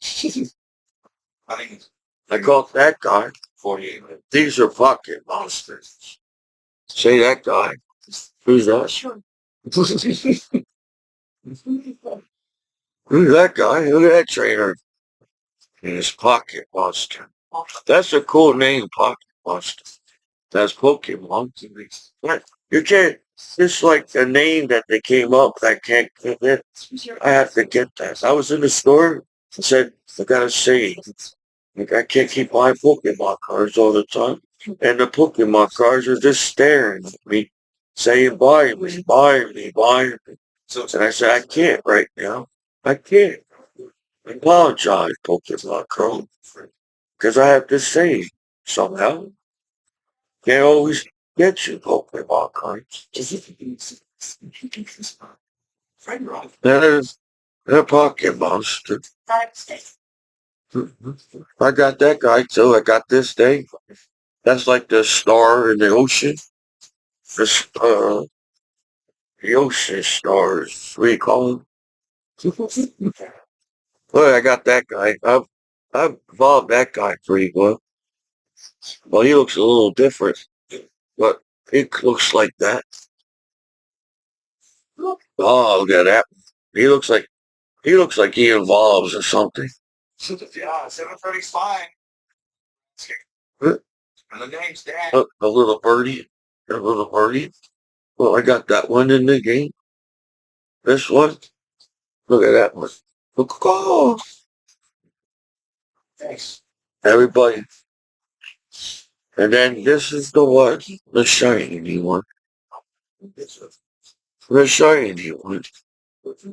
I caught that guy. These are pocket monsters. Say that guy. Who's that? Who's that guy? Look at that trainer. And his pocket monster. That's a cool name, pocket monster. That's Pokemon. What? You can't. It's like a name that they came up. I can't get it. I have to get that. I was in the store. I said, I gotta say, like, I can't keep buying Pokemon cards all the time. And the Pokemon cards are just staring at me, saying, buy me, buy me, buy me. And I said, I can't right now. I can't. I apologize, Pokemon card. Because I have to say, somehow, can't always get you Pokemon cards. That is a Pocket Monster. I got that guy too. I got this thing. That's like the star in the ocean. The ocean stars. What do you call them? Look, I got that guy. I've evolved that guy pretty well. Well, he looks a little different, but he looks like that. Oh, look at that. He looks like he evolves or something. Huh? A little birdie. A little birdie. Well, I got that one in the game. This one. Look at that one. Look, oh, Everybody. And then this is the one, the shiny one. The shiny one.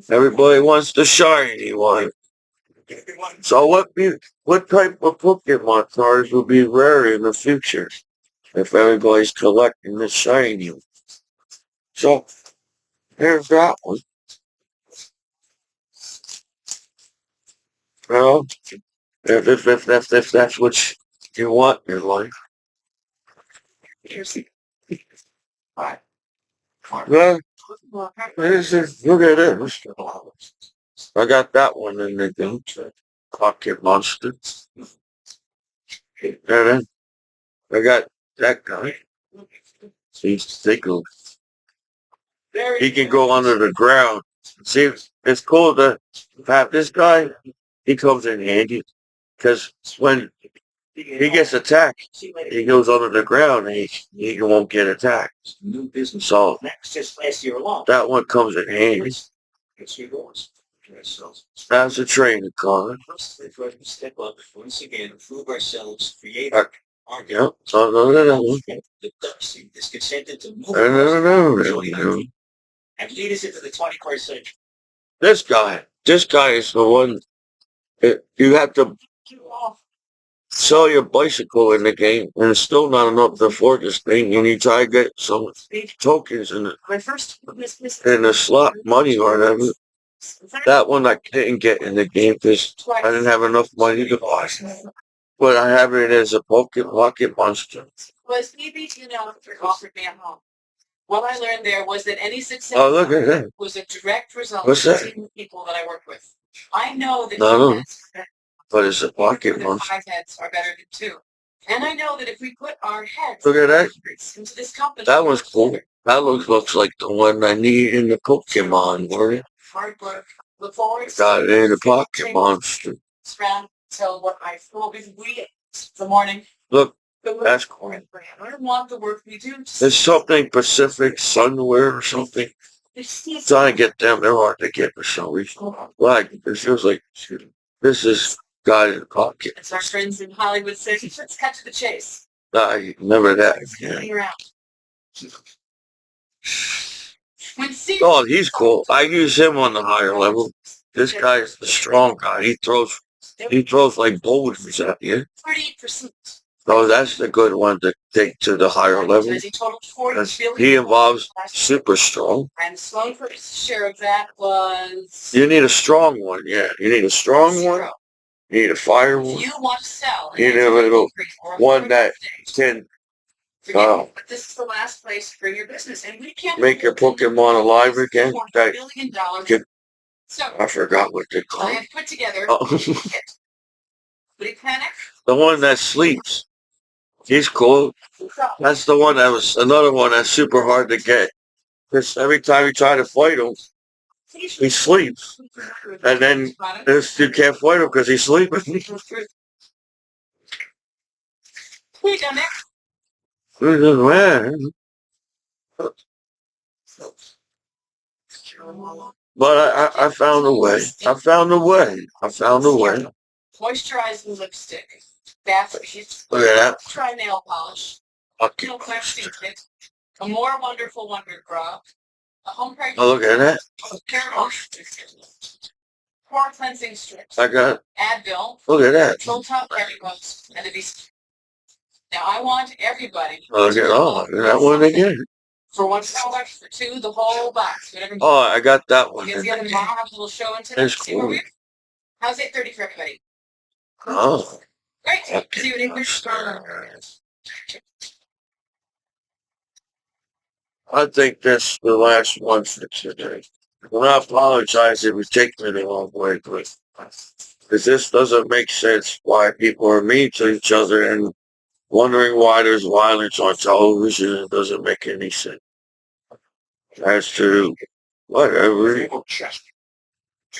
Everybody wants the shiny one. So what type of Pokemon cards will be rare in the future if everybody's collecting the shiny one? So here's that one. Well, if that's what you want in your life. Well, look at this. I got that one in the game. Pocket Monster. And then I got that guy. He's tickle. He can go under the ground. See, it's cool to have this guy. He comes in handy because when he gets attacked, he goes under the ground and he won't get attacked. So that one comes in handy. That's a training card. Yeah. So no. This guy is the one. You have to sell your bicycle in the game, and it's still not enough to afford this thing. And you try to get some tokens in the slot money or whatever. That one I didn't get in the game because I didn't have enough money to buy. But I have it as a pocket monster. Was maybe offered me at home. What I learned there was that any success look at that. Was a direct result of the people that I work with. I know that but it's a pocket monster. 5 heads are better than 2. And I know that if we put our heads look at that into this company, that was cool. That looks like the one I need in the Pokemon world. Hard work. Look forward to got it in the pocket monster. Tell what I thought we the morning. Look, that's cool. I don't want the work we do. There's something Pacific Sunwear or something. Trying to get them. They're hard to get for some reason. Like it feels like this is guy in the pocket. As our friends in Hollywood say, let's cut to the chase. I remember that. Yeah. Oh, he's cool. I use him on the higher level. This guy is the strong guy. He throws like boulders at you. 38%. So that's the good one to take to the higher level. He involves super strong. And Sloan first share of that was. You need a strong one, yeah. You need a strong one. You need a fire one. You want to sell. You need a little one that can. But this is the last place for your business, and we can't make your Pokemon alive again. $1 billion. So I forgot what they call it. I have put together. Would he panic? The one that sleeps. He's cool. That's the one that was another one that's super hard to get. Because every time you try to fight him, he sleeps. And then you can't fight him because he's sleeping. But I found a way. I found a way. Moisturizing lipstick. Bath sheets. Look at that. Try nail polish. No cleansing kit. A more wonderful wonder bra. A home pregnancy. Oh, look at that. Pore cleansing strips. I got Advil. Look at that. Full top berry bugs and a beast. Now I want everybody. Look at that one again. For $1, for 2, the whole box. Whatever. Oh, I got that one. Because the other tomorrow have a little show into that. Cool. How's $8.30 for everybody? Oh. Great. Okay. See what English. I think that's the last one for today. And I apologize if it takes me the long way, but because this doesn't make sense why people are mean to each other and wondering why there's violence on television. It doesn't make any sense. As to whatever.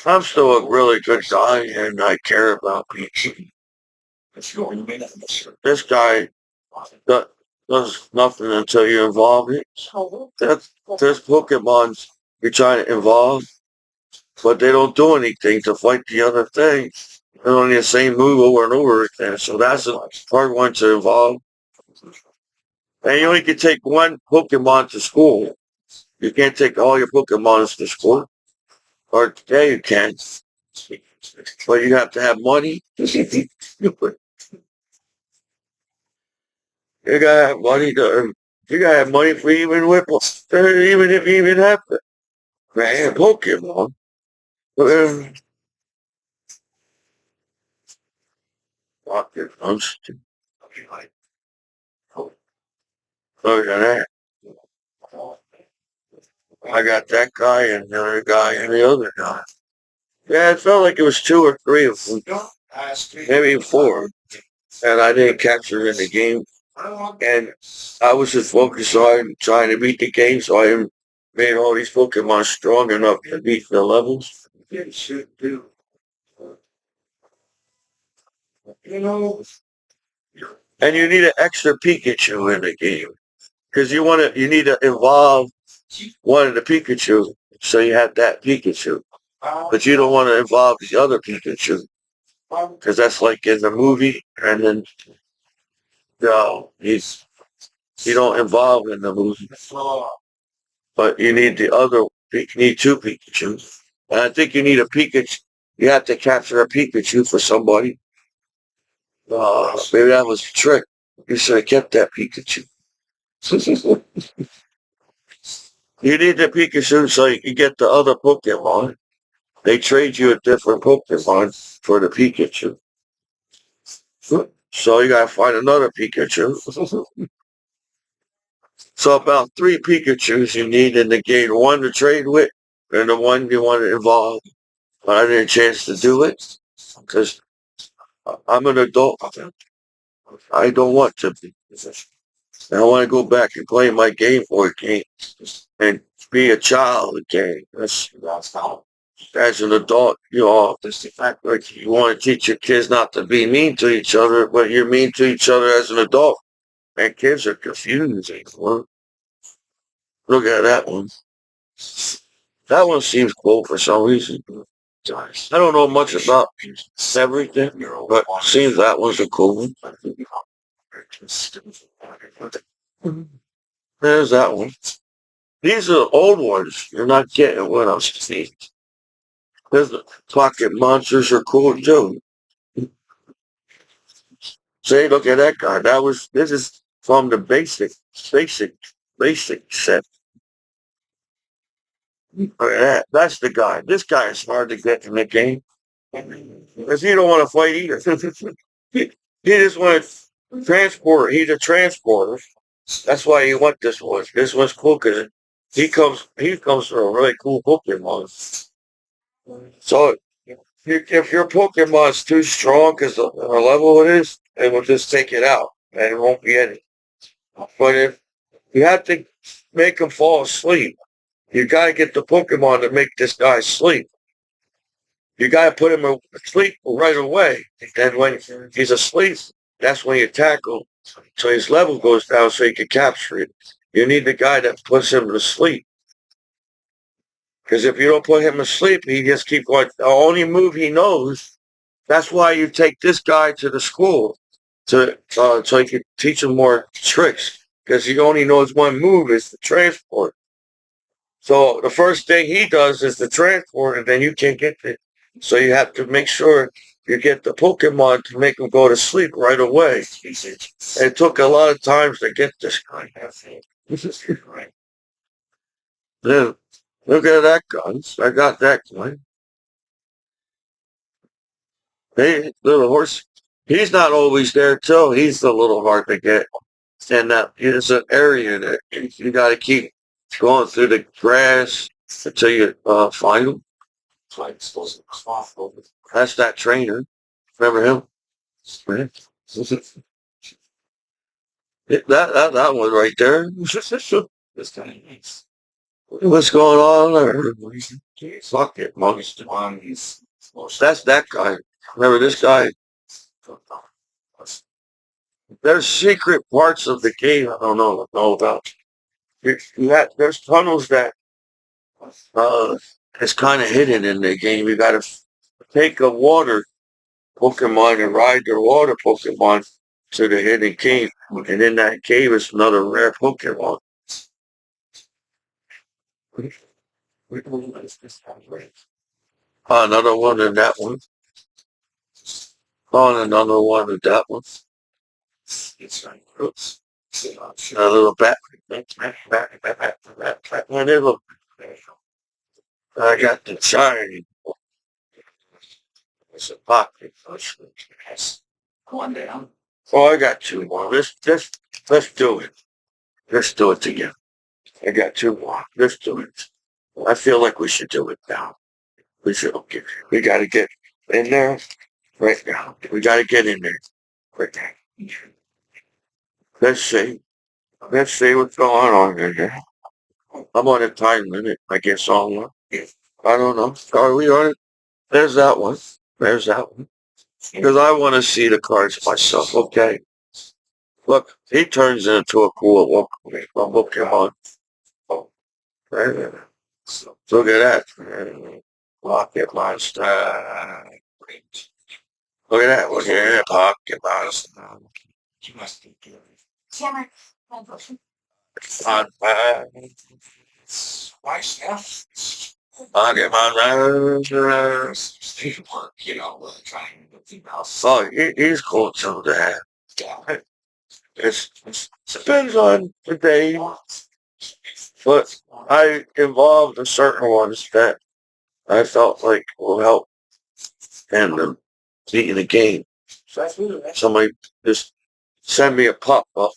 I'm still a really good guy and I care about people. This guy does nothing until you involve it. There's Pokemons you're trying to involve, but they don't do anything to fight the other thing. and only the same move over and over again. So that's a hard one to evolve. And you only can take one Pokemon to school. You can't take all your Pokemons to school. Or yeah, you can. But you have to have money. You gotta have money to you gotta have money for even Whipples. Even if you even have to. Man, Pokemon. Um, Pokemon. Look at that. I got that guy and the other guy and the other guy. Yeah, it felt like it was two or three of them. Maybe four. And I didn't capture in the game. And I was just focused on trying to beat the game, so I made all these Pokemon strong enough to beat the levels. And you need an extra Pikachu in the game because you need to evolve one of the Pikachu, so you have that Pikachu. But you don't want to evolve the other Pikachu because that's like in the movie, and then he's you don't involve in the movie. But you need the other. You need two Pikachu, and I think you need a Pikachu. You have to capture a Pikachu for somebody. Maybe that was a trick. You should have kept that Pikachu. You need the Pikachu so you can get the other Pokemon. They trade you a different Pokemon for the Pikachu. So you gotta find another Pikachu. So about three Pikachus you need in the game. One to trade with and the one you want to evolve. But I didn't chance to do it because I'm an adult. I don't want to be. I want to go back and play my Game Boy game and be a child again. That's how. As an adult, like you want to teach your kids not to be mean to each other, but you're mean to each other as an adult. And kids are confused. Well, look at that one. That one seems cool for some reason. I don't know much about everything, but seems that one's a cool one. There's that one. These are old ones. You're not getting what I'm saying. There's the pocket monsters are cool too. See, look at that guy. This is from the basic, basic set. Look at that. That's the guy. This guy is hard to get in the game. Because he don't want to fight either. he just wants to transport. He's a transporter. That's why you want this one. This one's cool because he comes from a really cool Pokemon. So if your Pokemon's too strong because of the level it is, it will just take it out and it won't be any. But if you have to make him fall asleep, you gotta get the Pokemon to make this guy sleep. You gotta put him asleep right away. And when he's asleep, that's when you tackle. So his level goes down so you can capture it. You need the guy that puts him to sleep. Because if you don't put him to sleep, he just keeps going. The only move he knows. That's why you take this guy to the school so you can teach him more tricks. Because he only knows one move is the transport. So the first thing he does is the transport, and then you can't get it. So you have to make sure you get the Pokemon to make him go to sleep right away. It took a lot of times to get this guy. Yeah, look at that gun. I got that gun. Hey, little horse. He's not always there too. He's a little hard to get. And that is an area that you got to keep going through the grass until you find him. That's that trainer. Remember him? Right. That one right there. What's going on there? Fuck it, monster. That's that guy. Remember this guy? There's secret parts of the game I don't know about. There's tunnels that uh, is kind of hidden in the game. You got to take a water. Pokemon and ride their water Pokemon to the hidden cave. And in that cave is another rare Pokemon. Another one in that one. On another one in that one. Oops. A little bat. And it look, I got the shiny. It's a pocket. Oh, I got two more. Let's do it. Let's do it together. I got two more. Let's do it. I feel like we should do it now. We should. Okay. We got to get in there right now. We got to get in there right now. Let's see. Let's see what's going on in there. I'm on a time limit. I guess on. I don't know. Are we on it? There's that one. There's that one. Because I want to see the cards myself. Okay. Look, he turns into a cool Pokemon. Right? Look at that. Pocket monster. Look at that. Look at that pocket monster. You must be good. On fire. Why stuff? Pocket monster. You know, trying to oh, he's cool too, Dad. It depends on the day, but I involved in certain ones that I felt like will help in the beating the game. Somebody just send me a pop up.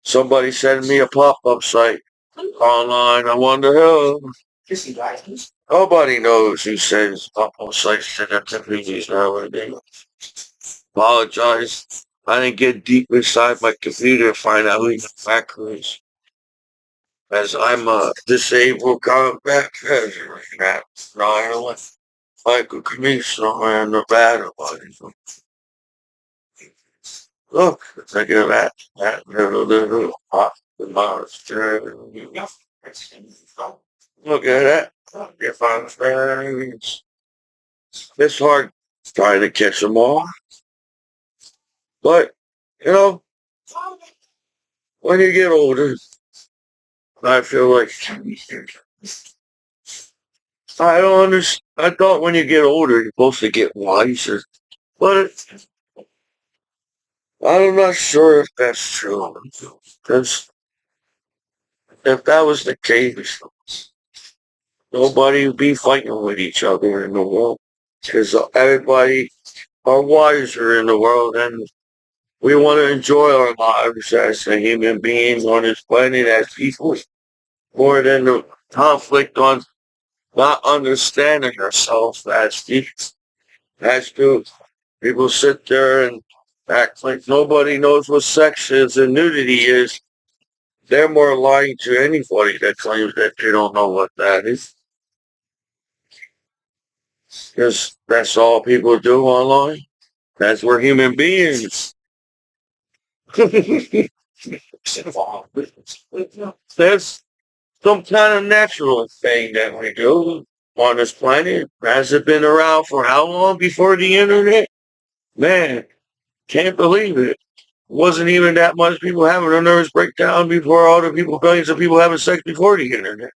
Somebody send me a pop up site online. I wonder who. Nobody knows who sends pop up sites to their computers nowadays. Apologize. I didn't get deep inside my computer to find out who the hacker is. As I'm a disabled combat veteran at Ireland, Michael Commiso and Nevada, buddy. Look, look at that. That little pop the monster. Look at that. If I'm friends. It's hard trying to catch them all. But, you know, when you get older, I feel like I don't understand. I thought when you get older, you're supposed to get wiser. But I'm not sure if that's true. Because if that was the case, nobody would be fighting with each other in the world. Because everybody are wiser in the world, and we want to enjoy our lives as a human beings on this planet as people more than the conflict on not understanding ourselves as people. That's true. People sit there and act like nobody knows what sex is and nudity is. They're more lying to anybody that claims that they don't know what that is. Because that's all people do online. That's we're human beings. There's some kind of natural thing that we do on this planet. Has it been around for how long before the internet? Man, can't believe it. Wasn't even that much people having a nervous breakdown before all the people, billions of people having sex before the internet.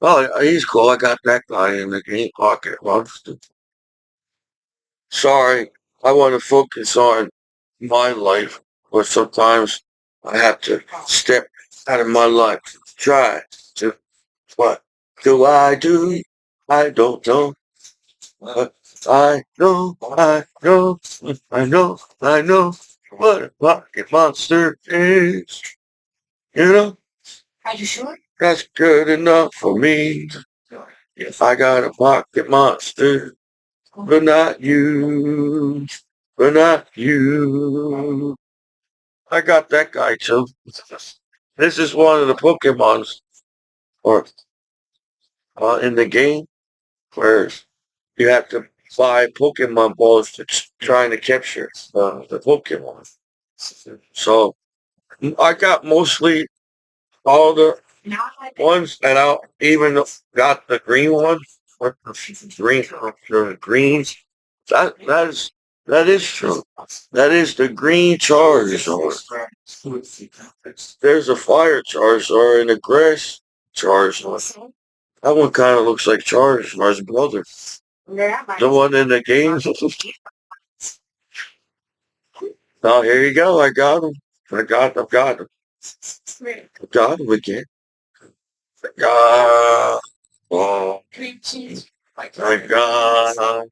Oh, he's cool. I got that guy in the game pocket. Well, sorry, I want to focus on my life, but sometimes I have to step out of my life to try to. What do I do? I don't know. But I know, I know what a pocket monster is. You know, that's good enough for me. If I got a pocket monster, but not you, but not you. I got that guy too. This is one of the Pokemons or in the game where you have to buy Pokemon balls to trying to capture the Pokemon. So I got mostly all the ones, and I even got the green one. What the green, the greens. That is true. That is the green Charizard. There's a fire Charizard and a grass Charizard. That one kind of looks like Charizard's brother. The one in the game. Oh, here you go. I got him. I've got him. Got him again. God. Oh, my God.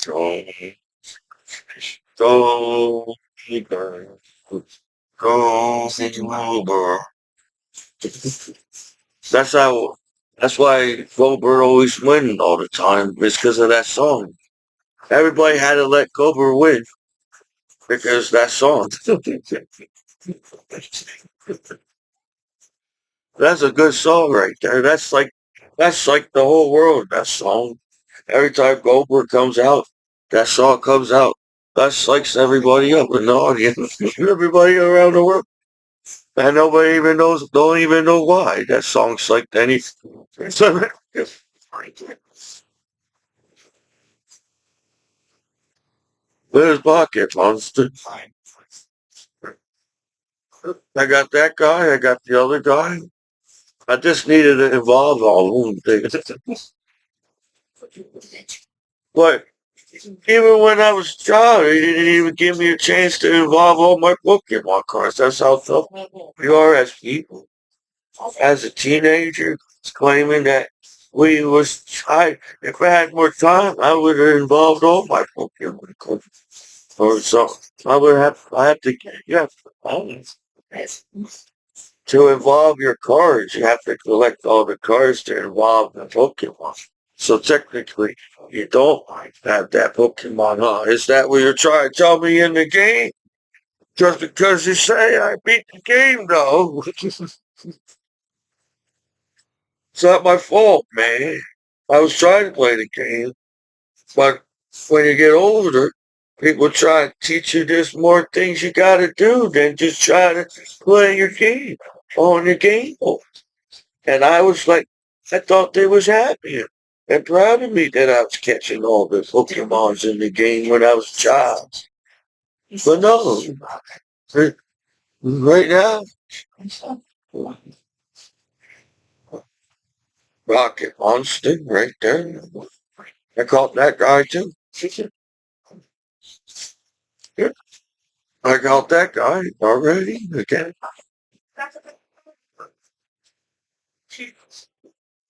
Go, go, go, over. That's how. That's why Goldberg always win all the time. It's because of that song. Everybody had to let Goldberg win because that song. That's a good song right there. That's like the whole world. That song. Every time Goldberg comes out, that song comes out. That psychs everybody up in the audience. Everybody around the world. And nobody even knows, don't even know why. That song psyched any. There's Pocket Monster. I got that guy. I got the other guy. I just needed to involve all of them. But even when I was a child, he didn't even give me a chance to involve all my Pokemon cards. That's how tough we are as people. As a teenager, claiming that we was if I had more time, I would have involved all my Pokemon cards. Or so I have to, you have to involve your cards. You have to collect all the cards to involve the Pokemon. So technically, you don't have that Pokemon, huh? Is that what you're trying to tell me in the game? Just because you say I beat the game, though. It's not my fault, man. I was trying to play the game, but when you get older, people try to teach you there's more things you gotta do than just try to play your game on your game board. And I was like, I thought they was happy and proud of me that I was catching all the Pokemons in the game when I was a child. But no, right now, Rocket Monster right there. I caught that guy too. Yeah, I got that guy already. Okay.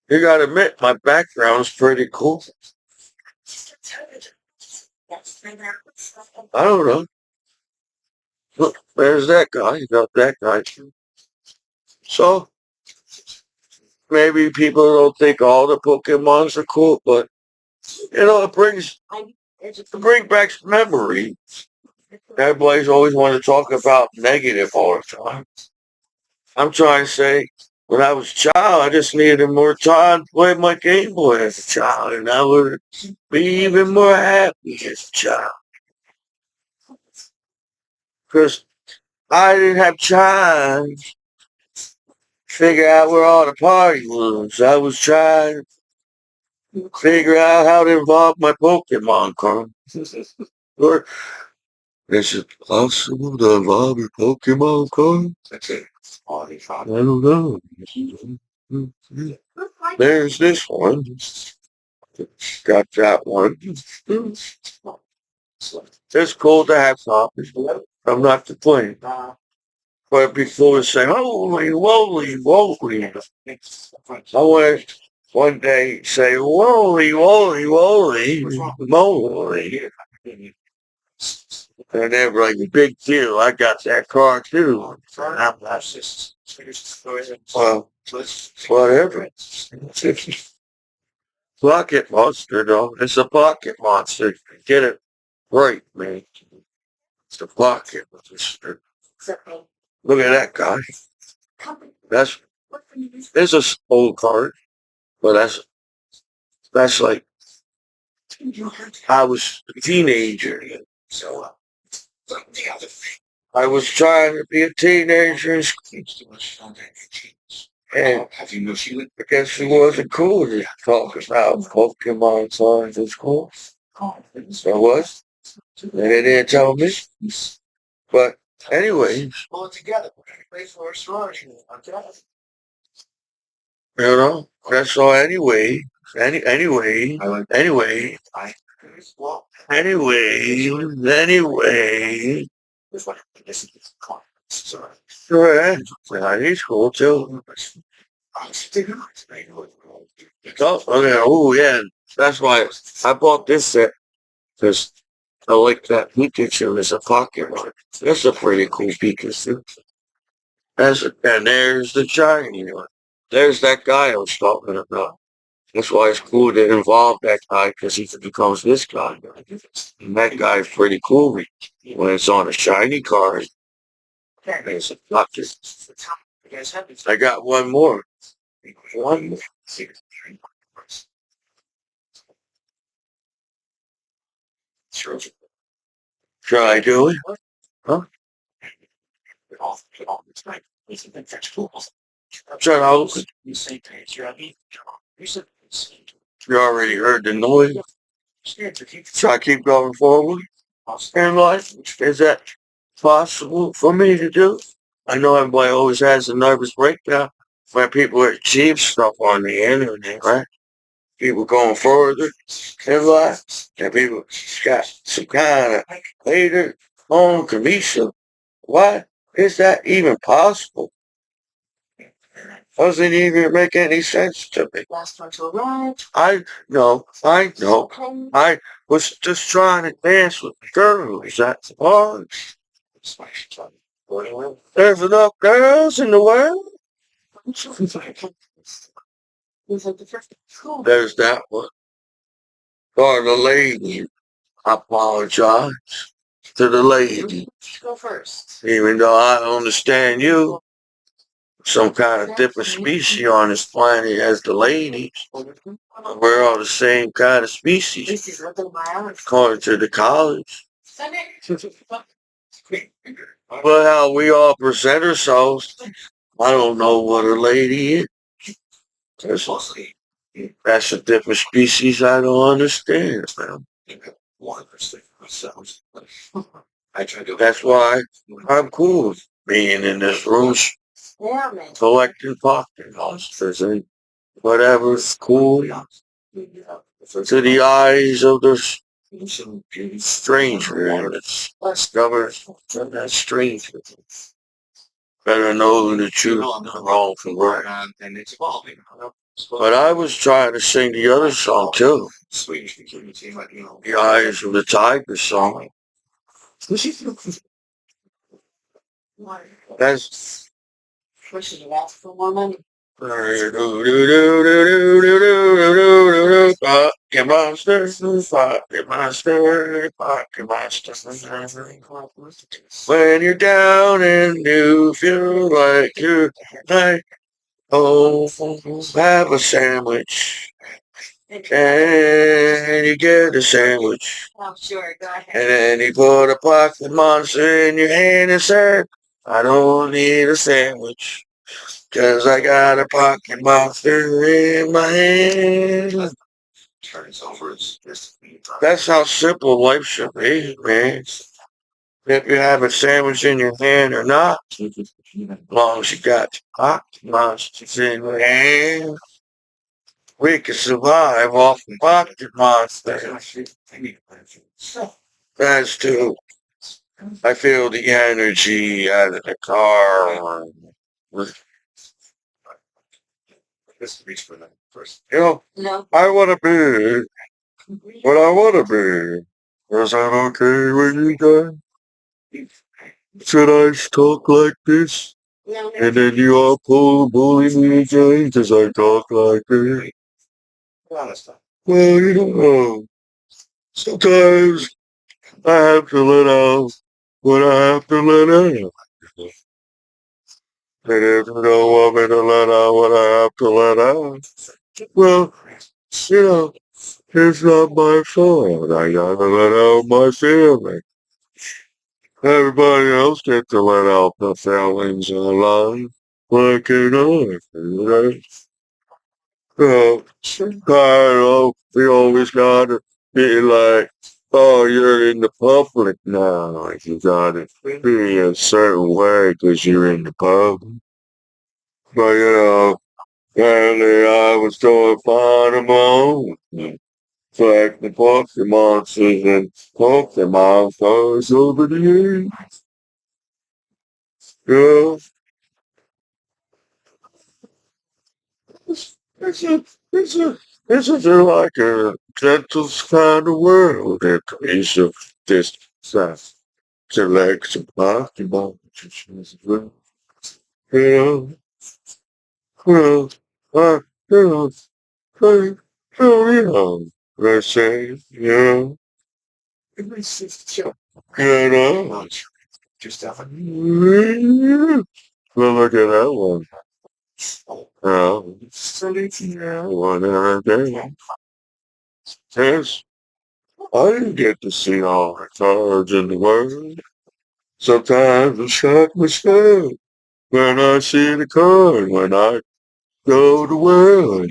You gotta admit, my background's pretty cool. I don't know. Look, there's that guy. You got that guy too. So maybe people don't think all the Pokemons are cool, but it brings back memory. Everybody's always want to talk about negative all the time. I'm trying to say, when I was a child, I just needed more time to play my Game Boy as a child, and I would be even more happy as a child. Because I didn't have time to figure out where all the party was. I was trying to figure out how to involve my Pokemon card. Or is it possible to involve your Pokemon card? I don't know. There's this one. Got that one. It's cool to have copies. I'm not complaining. But before we say, holy, holy, holy, I want to one day say, holy, holy, holy, moly. And they're like, big deal. I got that car too. Well, whatever. Pocket monster, though. It's a pocket monster. Get it right, man. It's a pocket monster. Look at that guy. That's it's a old card, but that's like I was a teenager. So I was trying to be a teenager. And I guess she wasn't cool to talk about Pokemon songs in school. So it was. And they didn't tell me. But anyway, that's all anyway. Anyway, anyway, anyway. Sure, yeah, he's cool too. Oh, okay. Oh, yeah. That's why I bought this set because I like that Pikachu as a pocket one. That's a pretty cool Pikachu. And there's the shiny one. There's that guy I was talking about. That's why it's cool to involve that guy because he becomes this guy. And that guy's pretty cool when it's on a shiny card. There's a pocket. I got one more. One more. Shall I do it? Huh? Shut up. You already heard the noise. Shall I keep going forward in life? Is that possible for me to do? I know everybody always has a nervous breakdown when people achieve stuff on the internet, right? People going further in life, and people got some kind of later on Commiso. Why is that even possible? Doesn't even make any sense to me. I know. I was just trying to dance with girls. That's all. There's enough girls in the world. There's that one. Or the lady. I apologize to the lady. Even though I understand you, some kind of different species on this planet as the lady. We're all the same kind of species, according to the college. But how we all present ourselves, I don't know what a lady is. That's a different species I don't understand, man. That's why I'm cool with being in this room collecting pocket monsters and whatever's cool to the eyes of the stranger. It's discovered that stranger better know the truth and the wrong from right. But I was trying to sing the other song too. The Eyes of the Tiger song. That's Pocket monster, pocket monster, pocket monster. When you're down and you feel like you're like, oh, have a sandwich. And you get a sandwich. And then you put a pocket monster in your hand and say, I don't need a sandwich. 'Cause I got a pocket monster in my hand. That's how simple life should be, man. If you have a sandwich in your hand or not, as long as you got pocket monsters in your hand, we can survive off the pocket monster. That's true. I feel the energy out of the car. You know, I want to be what I want to be. Is that okay with you guys? Should I talk like this? And then you all bully me again because I talk like this? Well, you know, sometimes I have to let out what I have to let out. And if you don't want me to let out what I have to let out, well, you know, it's not my fault. I gotta let out my feelings. Everybody else gets to let out the feelings in life. What can I do? Oh, kind of, we always gotta be like, oh, you're in the public now. Like, you gotta be a certain way because you're in the public. But, apparently I was doing fine on my own. Collecting Pokemon and Pokemon cards over the years. Yeah, it's a, it's a, it's a like a gentle kind of world. That Commiso just select some Pokemon. You know, uh, you know, you let's say, you know, well, look at that one. One every day. Yes, I didn't get to see all the cards in the world. Sometimes I shock myself when I see the card when I go to work.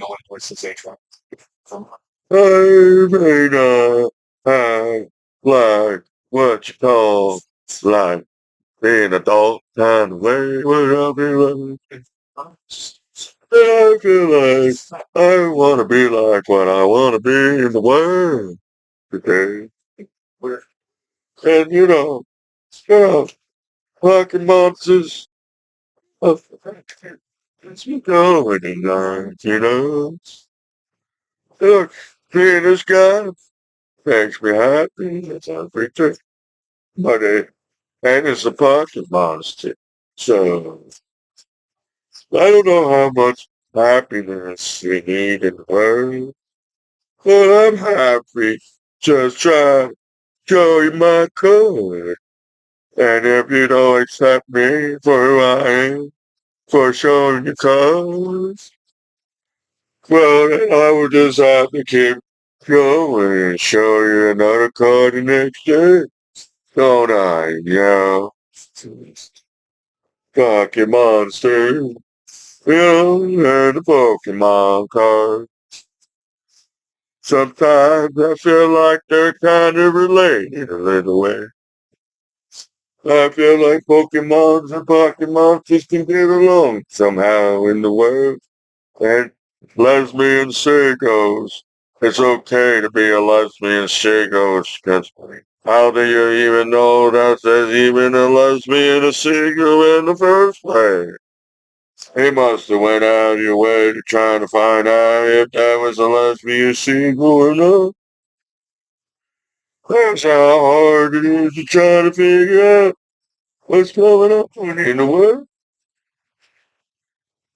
I may not have like what you call like being adult kind of way when I'll be like, I feel like I want to be like what I want to be in the world today. And fucking monsters of going in Look, seeing this guy makes me happy. It's everything. But and it's a pocket monster. So I don't know how much happiness we need in the world. But I'm happy. Just try to show you my color. And if you don't accept me for who I am, for showing your colors, well, then I will just have to keep going and show you another card the next day. Don't I, Fucking monster, and the Pokemon card. Sometimes I feel like they're kind of related a little way. I feel like Pokemons and Pokemon just can get along somehow in the world. And lesbian seagulls. It's okay to be a lesbian seagull because how do you even know that there's even a lesbian a seagull in the first place? He must have went out of your way to try to find out if that was a lesbian seagull or not. That's how hard it is to try to figure out what's going on in the world.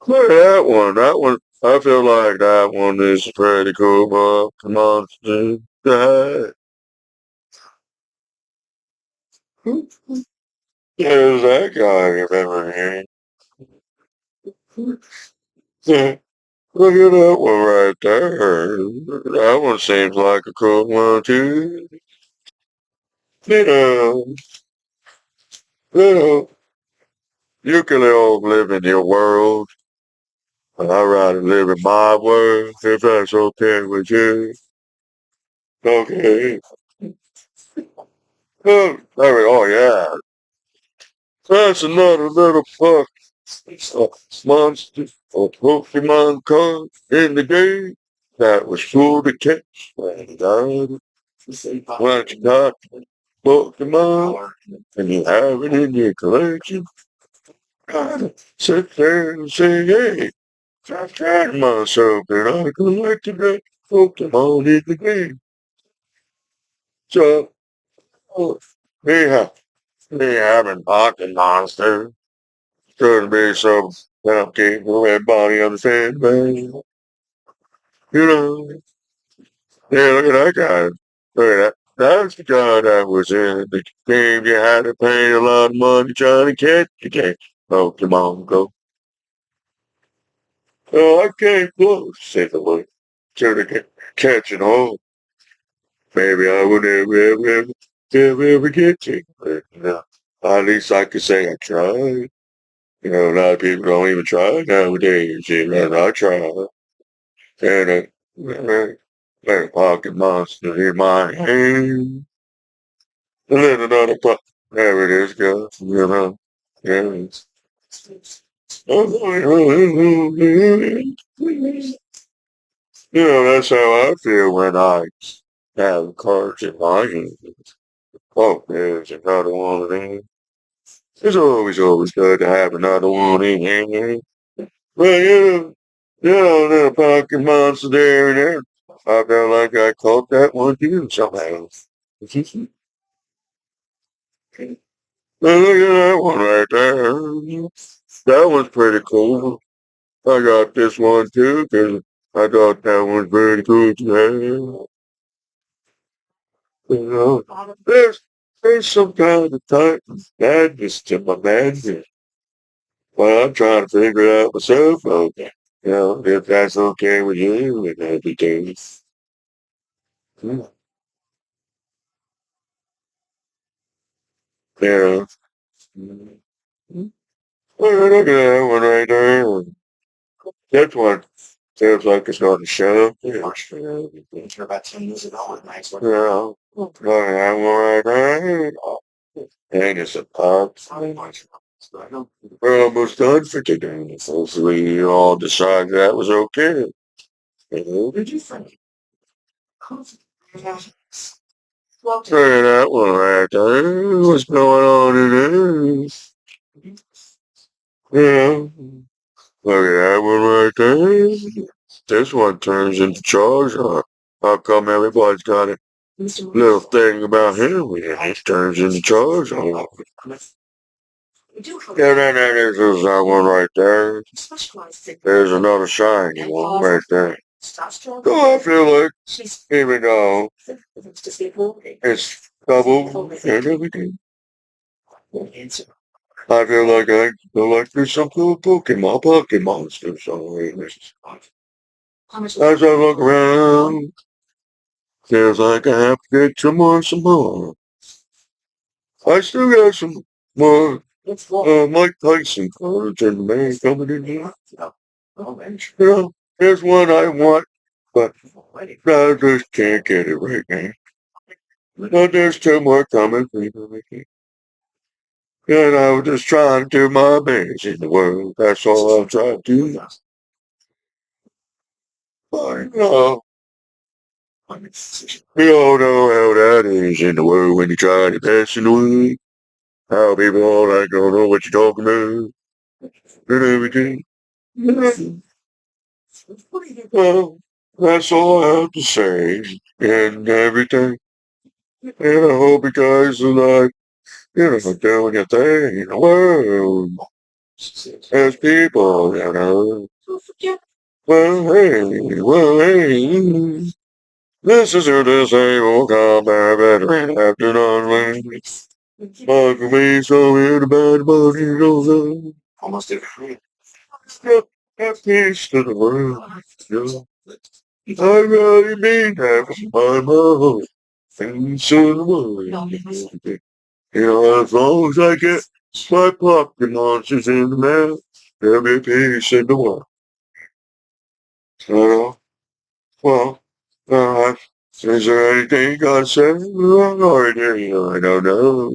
Look at that one. That one, I feel like that one is pretty cool, but come on, dude. There's that guy, remember him? Yeah, look at that one right there. That one seems like a cool one, too. You know, you know, you can all live in your world, but I'd rather live in my world, if that's okay with you. Okay. Oh yeah. That's another little fuck monster or Pokemon card in the game that was full to catch. And when you got Pokemon and you have it in your collection, gotta sit there and say, hey, I've tried myself and I collected that Pokemon in the game. So, oh, me, me having pocket monster could be some cupcake for everybody understand, man. You know, yeah, look at that guy. Look at that. That's the guy that was in the game you had to pay a lot of money trying to catch. You can't. Pokemon Go. Oh, I came close, said the boy. To the catching hole. Maybe I would never get you. But, at least I could say I tried. A lot of people don't even try nowadays. And I try. And a pocket monster in my hand. And then another pop. There it is, guys. Yeah. That's how I feel when I have cards in my hand. Oh, there's another one of them. It's always good to have another one in hand. Well, little pocket monster there and there. I felt like I caught that one too somehow. Well, look at that one right there. That one's pretty cool. I got this one too because I thought that one's pretty cool to have. There's some kind of type of madness to my madness. Well, I'm trying to figure it out myself. If that's okay with you and everything. Hmm. Yeah. Well, look at that one right there. That one feels like it's on the shelf. Yeah. Yeah. Look at that one right there. And it's a pop. We're almost done for today. Hopefully you all decided that was okay. Did you think? Look at that one right there. What's going on in there? Yeah. Look at that one right there. This one turns into Charles. How come everybody's got a little thing about him? Yeah, he turns into Charles. Yeah, there's that one right there. There's another shiny one right there. So I feel like, even though it's double and everything, I feel like there's some cool Pokemon monsters on this. As I look around, feels like I have to get some more. I still got some more Mike Tyson cards and the man coming in here. There's one I want, but I just can't get it right now. But there's two more coming. And I was just trying to do my best in the world. That's all I'm trying to do. But, we all know how that is in the world when you try to best in the world. How people all like don't know what you're talking about and everything. Well, that's all I have to say and everything. And I hope you guys are like, doing your thing in the world. As people, well, hey. This is your disabled combat veteran afternoon wings. My Commiso in the bad body over. Almost every have peace to the world. Yeah. I really mean that my mouth. Things in the world. As long as I get my pocket monsters in the mail, there'll be peace in the world. So, well, uh, is there anything you gotta say? I don't know.